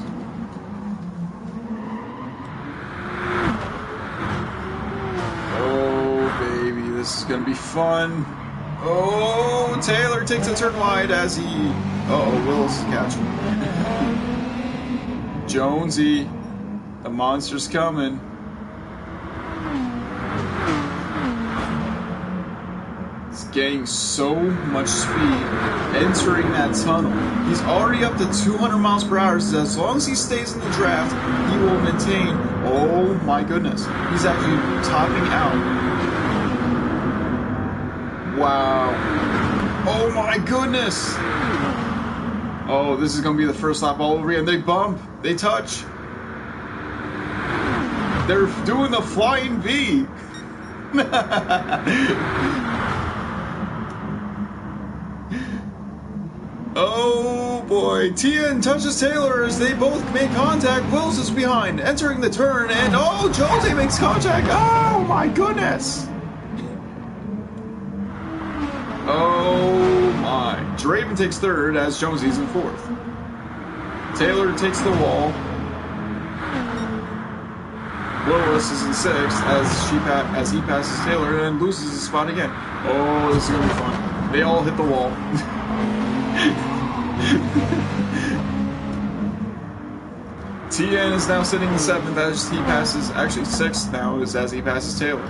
Oh, baby, this is going to be fun. Oh, Taylor takes a turn wide as he... Uh-oh, Willis is catching. Jonesy, the monster's coming. He's getting so much speed entering that tunnel. He's already up to 200 miles per hour. So as long as he stays in the draft, he will maintain. Oh my goodness. He's actually topping out. Wow. Oh my goodness. Oh, this is going to be the first lap all over again. They bump. They touch. They're doing the flying V. Oh boy. TN touches Taylor as they both make contact. Wills is behind, entering the turn, and oh, Jonesy makes contact. Oh my goodness. Oh my. Draven takes third as Jonesy's in fourth. Taylor takes the wall. Willis is in sixth as he passes Taylor and loses his spot again. Oh, this is going to be fun. They all hit the wall. TN is now sitting in seventh as he passes, actually sixth now is as he passes Taylor.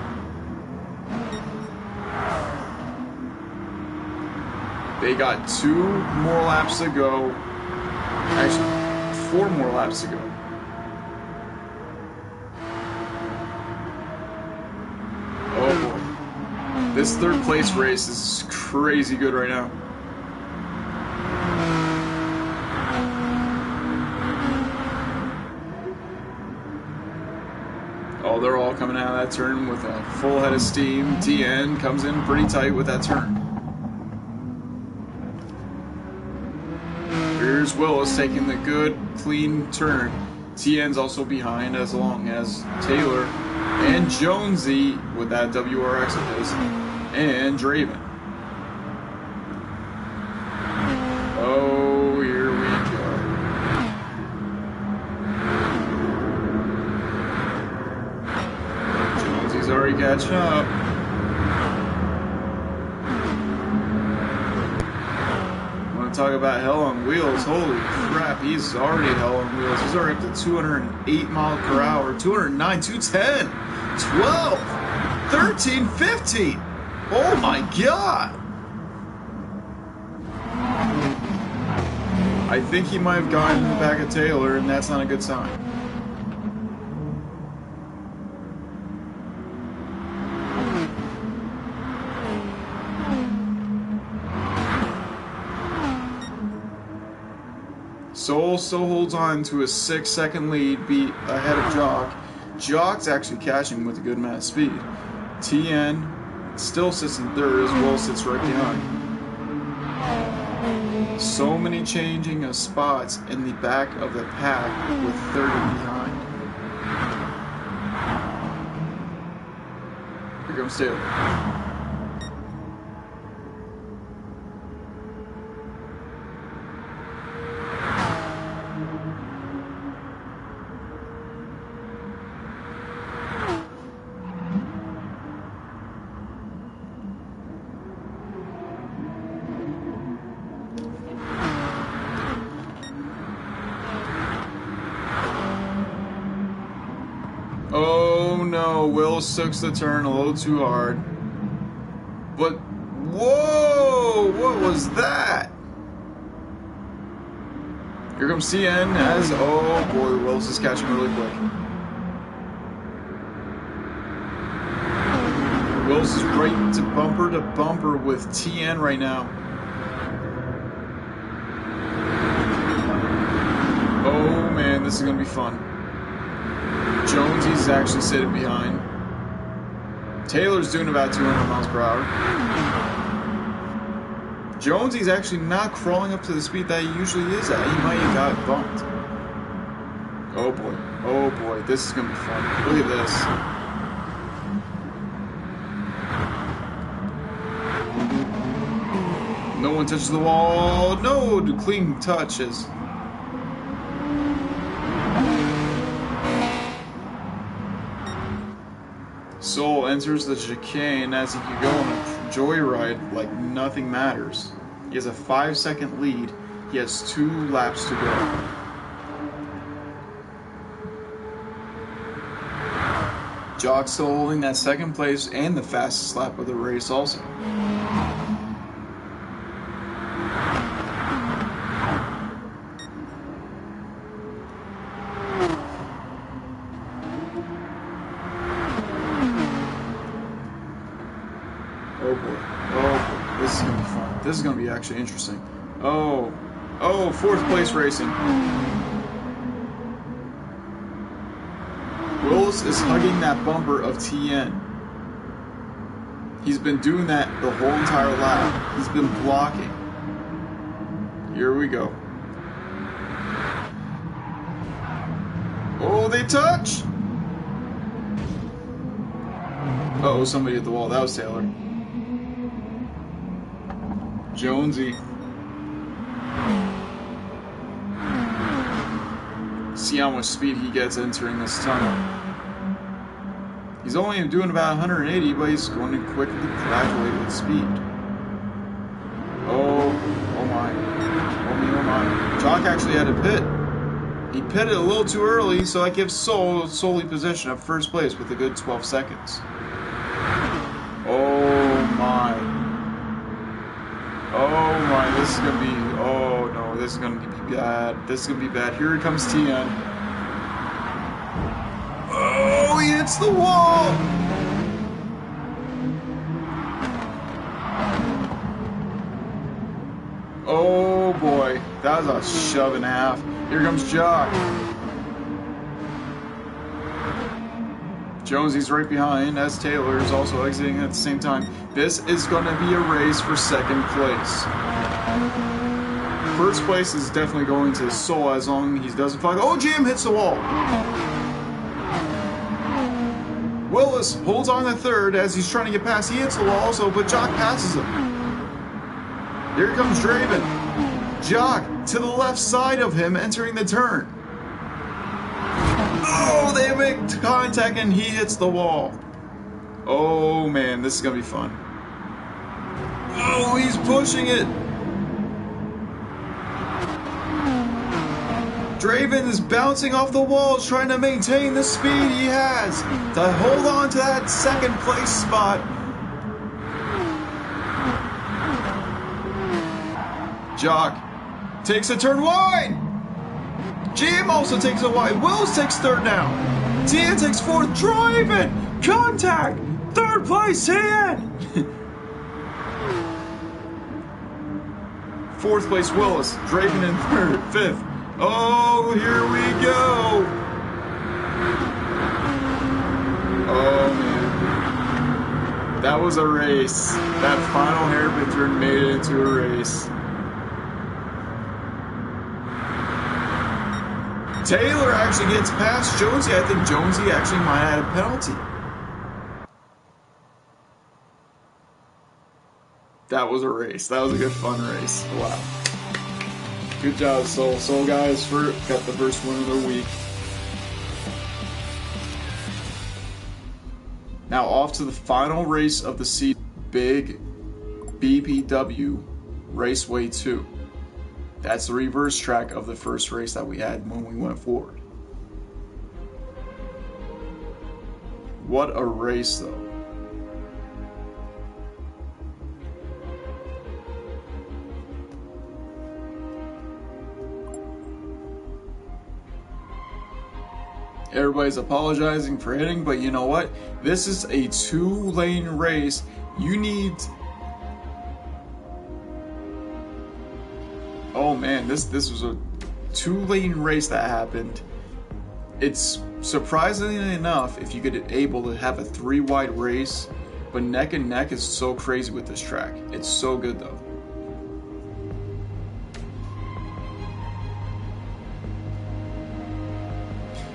They got 2 more laps to go. Actually, 4 more laps to go. Oh boy. This third place race is crazy good right now. Oh, they're all coming out of that turn with a full head of steam. TN comes in pretty tight with that turn. Here's Willis taking the good, clean turn. TN's also behind as long as Taylor and Jonesy with that WRX of his, and Draven. Oh, here we go. Jonesy's already catching up. Talk about hell on wheels. Holy crap, he's already hell on wheels. He's already up to 208 miles per hour, 209, 210, 12, 13, 15. Oh my god. I think he might have gotten in the back of Taylor, and that's not a good sign. Soul still holds on to a 6-second lead, ahead of Jock. Jock's actually catching with a good amount of speed. TN still sits in third as Will sits right behind. So many changing of spots in the back of the pack with third and behind. Here comes Taylor. Oh no, Will took the turn a little too hard. But, whoa, what was that? Here comes CN as, oh boy, Willis is catching really quick. Willis is right to bumper with TN right now. this is going to be fun. Jonesy's actually sitting behind. Taylor's doing about 200 miles per hour. Jonesy's actually not crawling up to the speed that he usually is at. He might have got bumped. Oh boy. Oh boy. This is going to be fun. Look at this. No one touches the wall. No, clean touches. Soul enters the chicane as he could go on a joyride like nothing matters. He has a 5-second lead. He has 2 laps to go. Jock's still holding that second place and the fastest lap of the race also. Oh boy. Oh boy. This is going to be fun. This is going to be actually interesting. Oh. Oh, 4th place racing. Willis is hugging that bumper of TN. He's been doing that the whole entire lap. He's been blocking. Here we go. Oh, they touch! Uh-oh, somebody hit the wall. That was Taylor. Jonesy. See how much speed he gets entering this tunnel. He's only doing about 180, but he's going to quickly graduate with speed. Oh my. Oh me, oh my. Jock actually had to pit. He pitted a little too early, so that gives Soul solely position at first place with a good 12 seconds. Oh my. Oh my, this is going to be, oh no, this is going to be bad. This is going to be bad. Here comes TN. Oh, he hits the wall! Oh boy, that was a shove and a half. Here comes Jock. Jonesy's right behind as Taylor is also exiting at the same time. This is going to be a race for 2nd place. First place is definitely going to Soul as long as he doesn't fall. Oh, Jim hits the wall. Willis holds on to 3rd as he's trying to get past. He hits the wall also, but Jock passes him. Here comes Draven. Jock to the left side of him entering the turn. Oh, they make contact and he hits the wall. Oh man, this is gonna be fun. Oh, he's pushing it. Draven is bouncing off the walls trying to maintain the speed he has to hold on to that 2nd place spot. Jock takes a turn wide. Jim also takes a wide. Wills takes 3rd now. TN takes 4th. Driving. Contact. 3rd place. TN. 4th place Willis. Draven in 3rd. 5th. Oh, here we go. Oh man. That was a race. That final hairpin turn made it into a race. Taylor actually gets past Jonesy. I think Jonesy actually might have had a penalty. That was a race. That was a good fun race. Wow. Good job, Soul. Soul guys got the first win of the week. Now off to the final race of the season, Big BPW Raceway 2. That's the reverse track of the first race that we had when we went forward. What a race though. Everybody's apologizing for hitting, but you know what? This is a 2-lane race. You need... Oh man, this was a 2-lane race that happened. It's surprisingly enough, if you get able to have a 3-wide race, but neck and neck is so crazy with this track. It's so good though.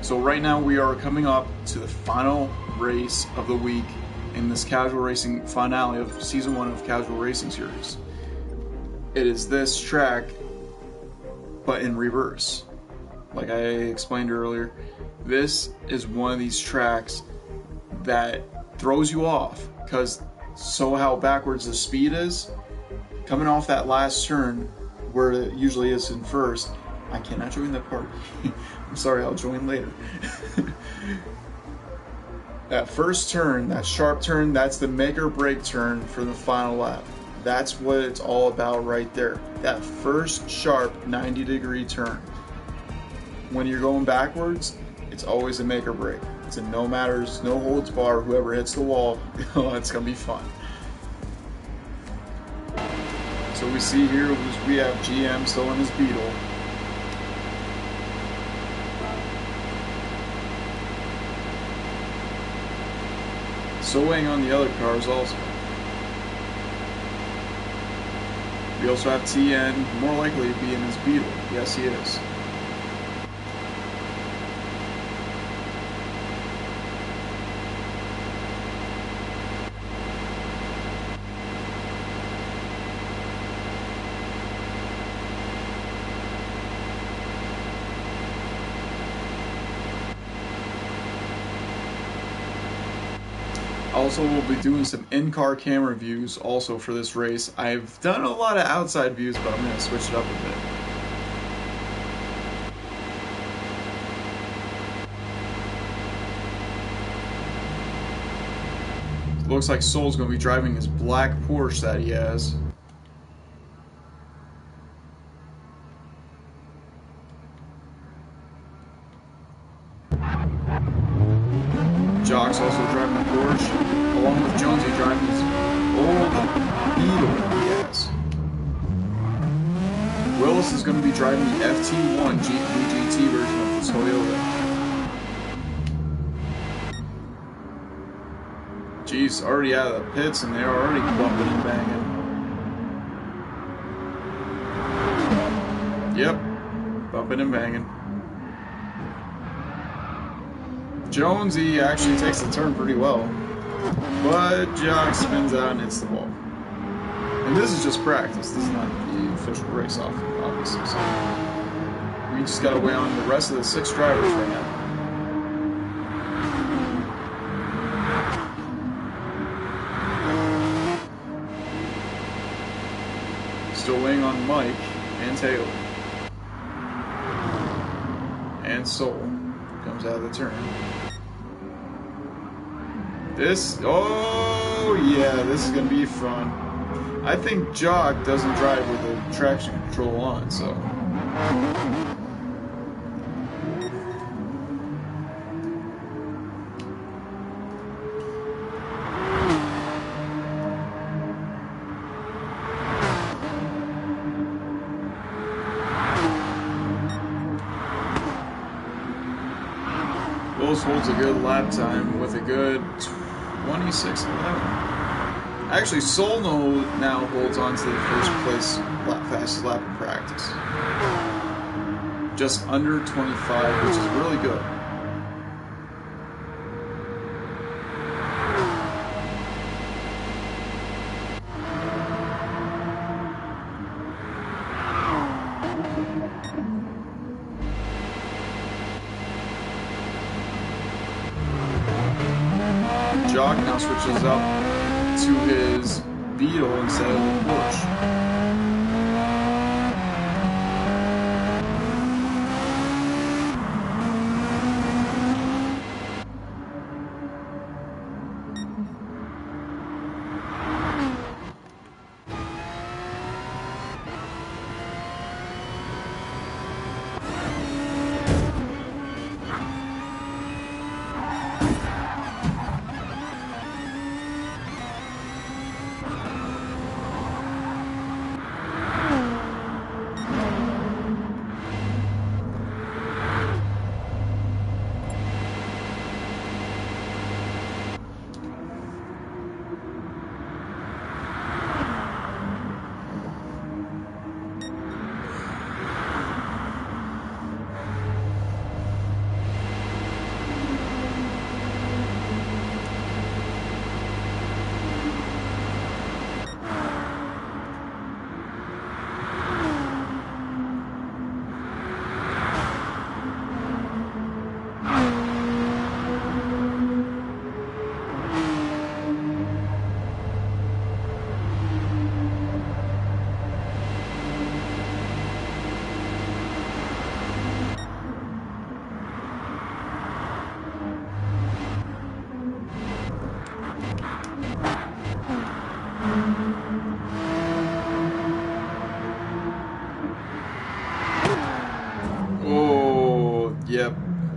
So right now we are coming up to the final race of the week in this casual racing finale of season 1 of Casual Racing Series. It is this track, but in reverse. Like I explained earlier, this is one of these tracks that throws you off, because how backwards the speed is, coming off that last turn where it usually is in first. I cannot join that party. I'm sorry, I'll join later. That first turn, that sharp turn, that's the make or break turn for the final lap. That's what it's all about right there. That first sharp 90-degree turn. When you're going backwards, it's always a make or break. It's a no matters, no holds bar. Whoever hits the wall, it's gonna be fun. So we see here, we have GM still in his Beetle. So weighing on the other cars also. We also have TN, more likely to be in his Beetle. Yes, he is. Also, we'll be doing some in-car camera views also for this race. I've done a lot of outside views, but I'm going to switch it up a bit. Looks like Soul's going to be driving his black Porsche that he has. Jock's also driving a Porsche, along with Jonesy driving his old Beetle he has. Willis is going to be driving the FT1 VGT version of the Toyota. Jeez, already out of the pits and they're already bumping and banging. Yep, bumping and banging. Jonesy actually takes the turn pretty well, but Jock spins out and hits the wall. And this is just practice. This is not the official race off, obviously. So we just got to wait on the rest of the 6 drivers right now. Still waiting on Mike and Taylor. And Soul comes out of the turn. Oh yeah, this is gonna be fun. I think Jock doesn't drive with the traction control on, so. Willis holds a good lap time with a good 26.11. Actually, Soul now holds on to the first place fastest lap in practice. Just under 25, which is really good. Jock now switches up to his Beetle instead of the Porsche. Yep,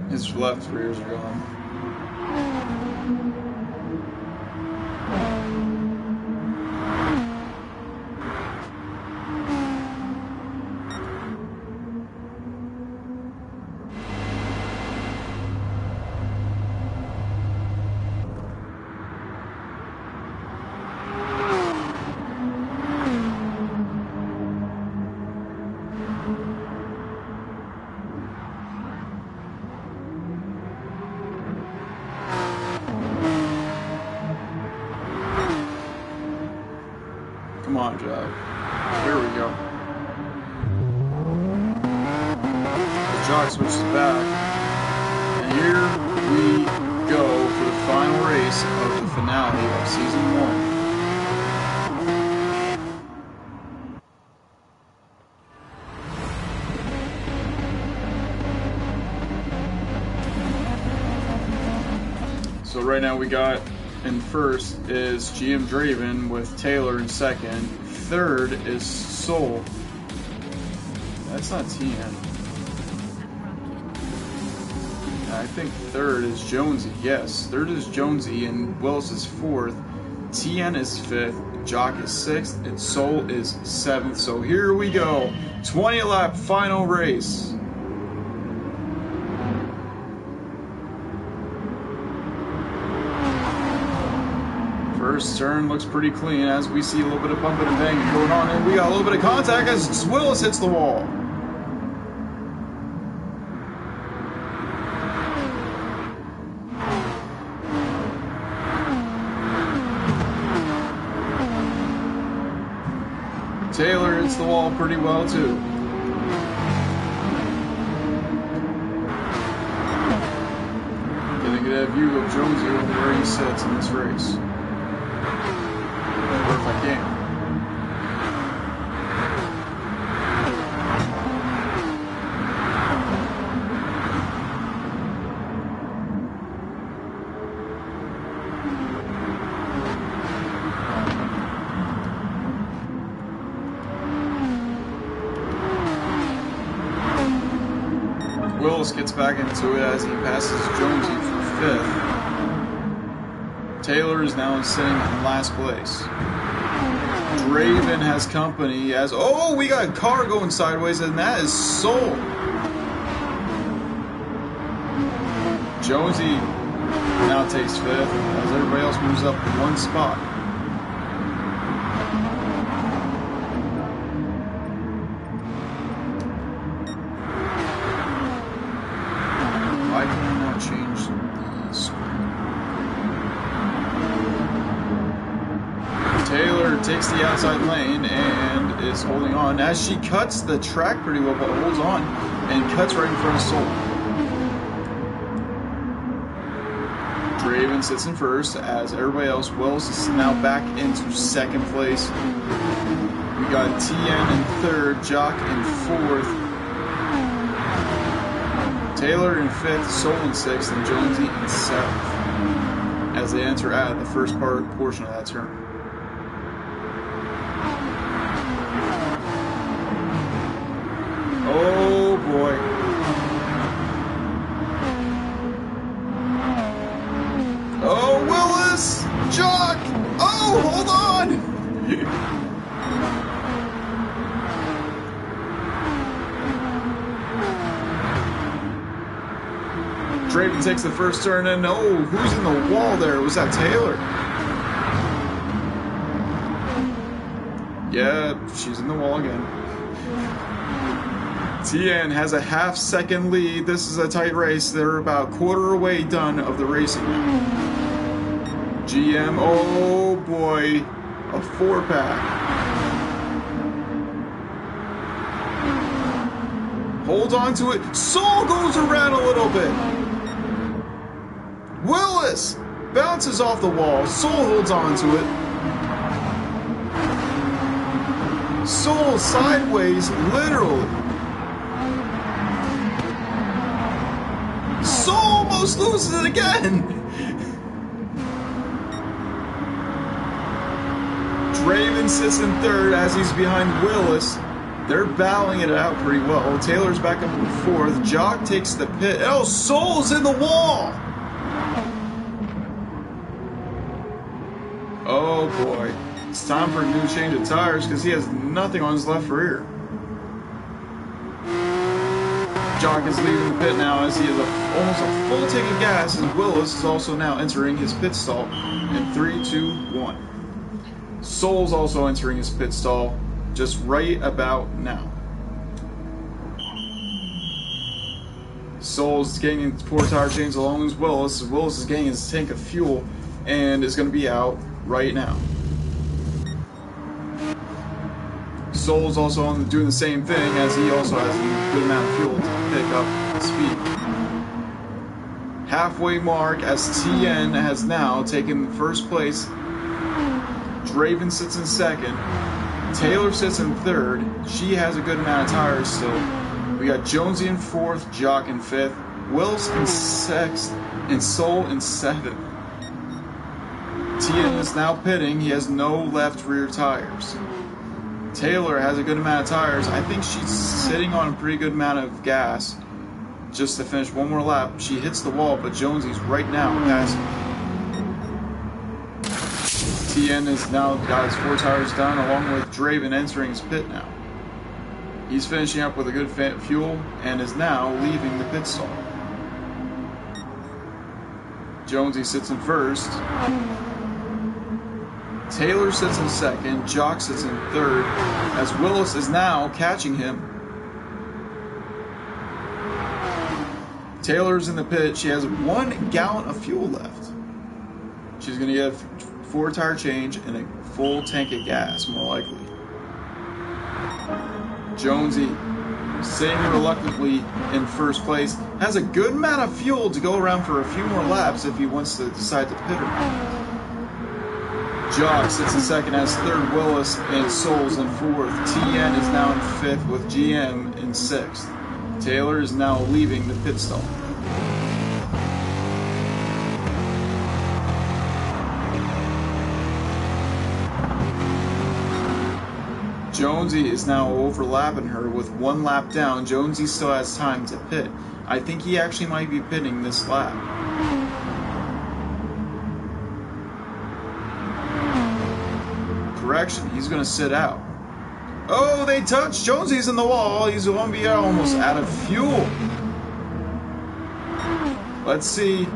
his left rears are gone. Come on, Jock. There we go. Jock switches back. And here we go for the final race of the finale of Season 1. So right now we got in first is GM Draven with Taylor in second. Third is Soul. That's not TN. I think third is Jonesy. Yes, third is Jonesy and Willis is fourth. TN is fifth. Jock is sixth and Soul is seventh. So here we go. 20 lap final race. First turn looks pretty clean as we see a little bit of bumping and banging going on, and we got a little bit of contact as Willis hits the wall. Taylor hits the wall pretty well too. Getting a view of Jonesy over where he sits in this race. Or if I can. Willis gets back into it as he passes Jonesy for fifth. Taylor is now sitting in last place. Draven has company as, oh, we got a car going sideways, and that is Soul. Jonesy now takes fifth as everybody else moves up one spot. Why can I not change the screen? Taylor takes the outside lane and is holding on as she cuts the track pretty well, but holds on and cuts right in front of Soul. Draven sits in first as everybody else. Wells is now back into second place. We got TN in third, Jock in fourth, Taylor in fifth, Soul in sixth, and Jonesy in seventh as they enter out of the first portion of that turn. Oh boy. Oh, Willis! Jock! Oh, hold on! Draven takes the first turn and oh, who's in the wall there? Was that Taylor? Yeah, she's in the wall again. TN has a half-second lead. This is a tight race. They're about quarter way done of the racing. GM, oh boy, a 4-pack. Hold on to it. Soul goes around a little bit. Willis bounces off the wall. Soul holds on to it. Soul sideways, literally. Soul almost loses it again. Draven sits in third as he's behind Willis. They're battling it out pretty well. Taylor's back up in 4th. Jock takes the pit. Oh, Soul's in the wall! Oh boy. It's time for a new change of tires because he has nothing on his left rear. Jock is leaving the pit now as he has almost a full tank of gas, and Willis is also now entering his pit stall in 3, 2, 1. Soul's also entering his pit stall just right about now. Soul's getting 4 tire chains along with Willis. Willis is getting his tank of fuel and is going to be out right now. Soul's also doing the same thing as he also has a good amount of fuel to pick up speed. Halfway mark as TN has now taken first place. Draven sits in 2nd. Taylor sits in 3rd. She has a good amount of tires still. We got Jonesy in 4th, Jock in 5th, Wills in 6th, and Soul in 7th. TN is now pitting. He has no left rear tires. Taylor has a good amount of tires. I think she's sitting on a pretty good amount of gas just to finish one more lap. She hits the wall, but Jonesy's right now passing. TN has now got his 4 tires down along with Draven entering his pit now. He's finishing up with a good fuel and is now leaving the pit stall. Jonesy sits in 1st. Taylor sits in 2nd. Jock sits in 3rd as Willis is now catching him. Taylor's in the pit. She has 1 gallon of fuel left. She's going to get a 4 tire change and a full tank of gas, more likely. Jonesy, sitting reluctantly in 1st place, has a good amount of fuel to go around for a few more laps if he wants to decide to pit her. Jock sits in 2nd as 3rd, Willis and Souls in 4th. TN is now in 5th with GM in 6th. Taylor is now leaving the pit stall. Jonesy is now overlapping her with 1 lap down. Jonesy still has time to pit. I think he actually might be pitting this lap. Correction, he's going to sit out. Oh, they touched. Jonesy's in the wall. He's going to be almost out of fuel. Let's see.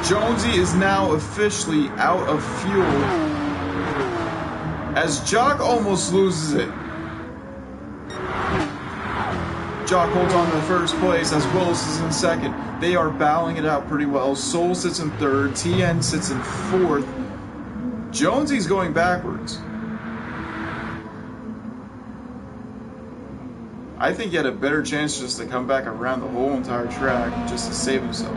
Jonesy is now officially out of fuel as Jock almost loses it. Jock holds on to the 1st place as Willis is in 2nd. They are battling it out pretty well. Soul sits in 3rd. TN sits in 4th. Jonesy's going backwards. I think he had a better chance just to come back around the whole entire track just to save himself.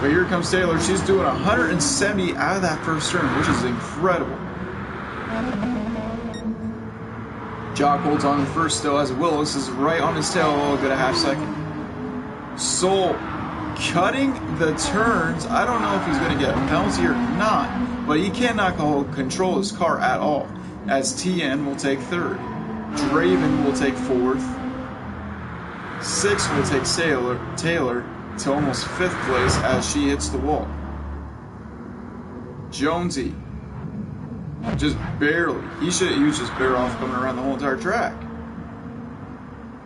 But here comes Taylor. She's doing 170 out of that 1st turn, which is incredible. Jock holds on to 1st still as Willis is right on his tail, a good 1/2 second. Soul cutting the turns. I don't know if he's going to get a penalty or not, but he cannot control his car at all as TN will take 3rd. Draven will take 4th. 6th will take Taylor to almost 5th place as she hits the wall. Jonesy, just barely. He was just better off coming around the whole entire track.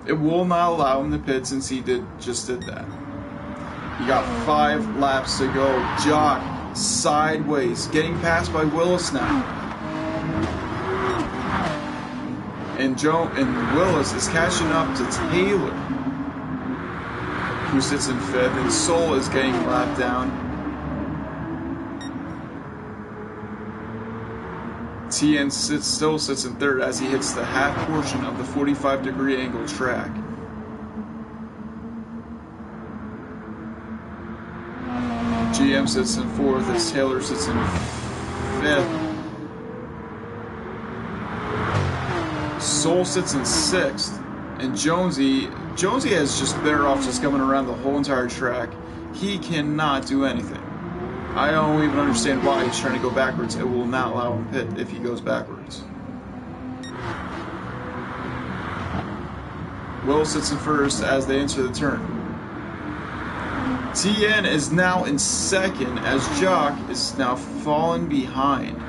It will not allow him to pit since he just did that. He got 5 laps to go. Jock sideways, getting passed by Willis now. And Willis is catching up to Taylor, who sits in 5th, and Soul is getting lapped down. TN still sits in 3rd as he hits the half portion of the 45-degree angle track. GM sits in 4th as Taylor sits in 5th. Soul sits in 6th. And Jonesy is just better off just coming around the whole entire track. He cannot do anything. I don't even understand why he's trying to go backwards. It will not allow him to pit if he goes backwards. Will sits in first as they enter the turn. TN is now in second as Jock is now falling behind.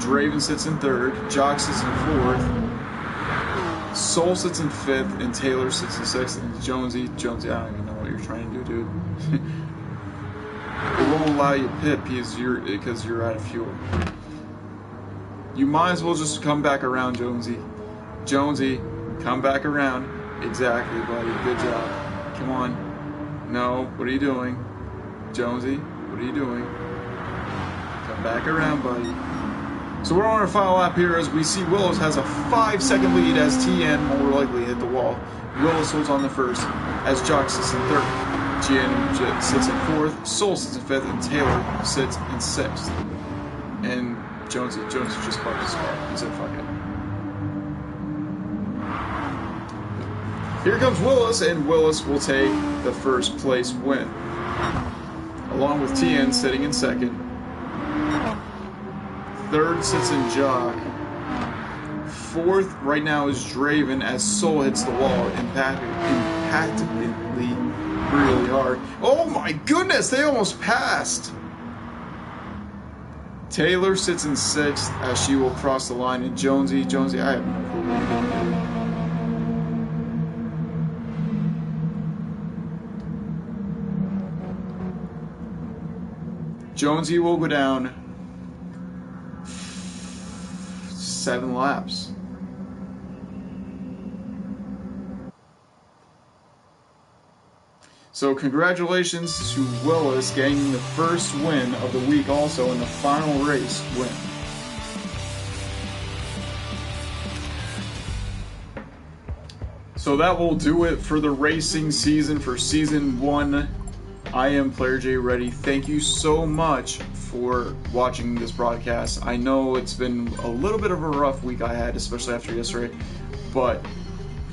Draven sits in third, Jock sits in fourth, Soul sits in fifth, and Taylor sits in sixth, and Jonesy, I don't even know what you're trying to do, dude. It won't allow you to pit because you're out of fuel. You might as well just come back around, Jonesy. Jonesy, come back around. Exactly, buddy. Good job. Come on. No, what are you doing? Jonesy, what are you doing? Come back around, buddy. So we're on our final lap here as we see Willis has a 5-second lead as TN more likely hit the wall. Willis holds on the first as Jock sits in third. GN sits in fourth, Soul sits in fifth, and Taylor sits in sixth. And Jonesy just parked his car. He said, fuck it. Here comes Willis, and Willis will take the first place win. Along with TN sitting in second. Third sits in Jock. Fourth right now is Draven as Soul hits the wall impactedly really hard. Oh my goodness, they almost passed! Taylor sits in sixth as she will cross the line, and Jonesy, I have no clue what you're doing. Jonesy will go down 7 laps. So congratulations to Willis getting the first win of the week also in the final race win. So that will do it for the racing season for season 1. I am PlayerJReady. Thank you so much for watching this broadcast. I know it's been a little bit of a rough week I had, especially after yesterday, but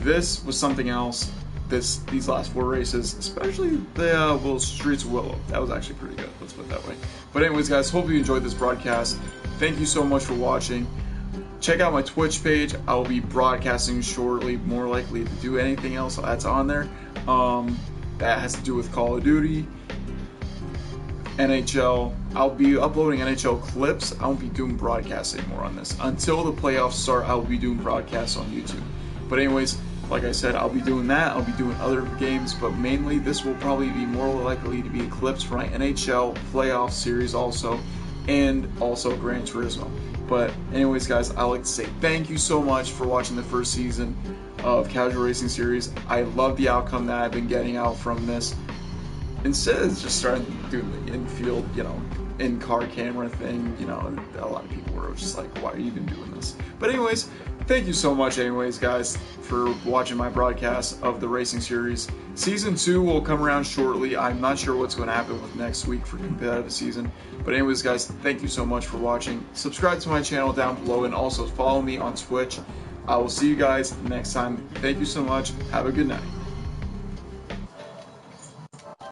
this was something else. These last 4 races, especially the Streets of Willow, that was actually pretty good. Let's put it that way. But anyways, guys, hope you enjoyed this broadcast. Thank you so much for watching. Check out my Twitch page. I will be broadcasting shortly, more likely to do anything else that's on there. That has to do with Call of Duty, NHL. I'll be uploading NHL clips. I won't be doing broadcasts anymore on this. Until the playoffs start, I will be doing broadcasts on YouTube. But anyways, like I said, I'll be doing that. I'll be doing other games, but mainly this will probably be more likely to be clips for my NHL playoff series also, and also Gran Turismo. But anyways, guys, I'd like to say thank you so much for watching the first season of Casual Racing Series. I love the outcome that I've been getting out from this. Instead of just starting to do the infield, in-car camera thing, a lot of people were just like, why are you even doing this? But anyways, thank you so much guys, for watching my broadcast of the racing series. Season 2 will come around shortly. I'm not sure what's going to happen with next week for competitive season. But anyways, guys, thank you so much for watching. Subscribe to my channel down below and also follow me on Twitch. I will see you guys next time. Thank you so much. Have a good night.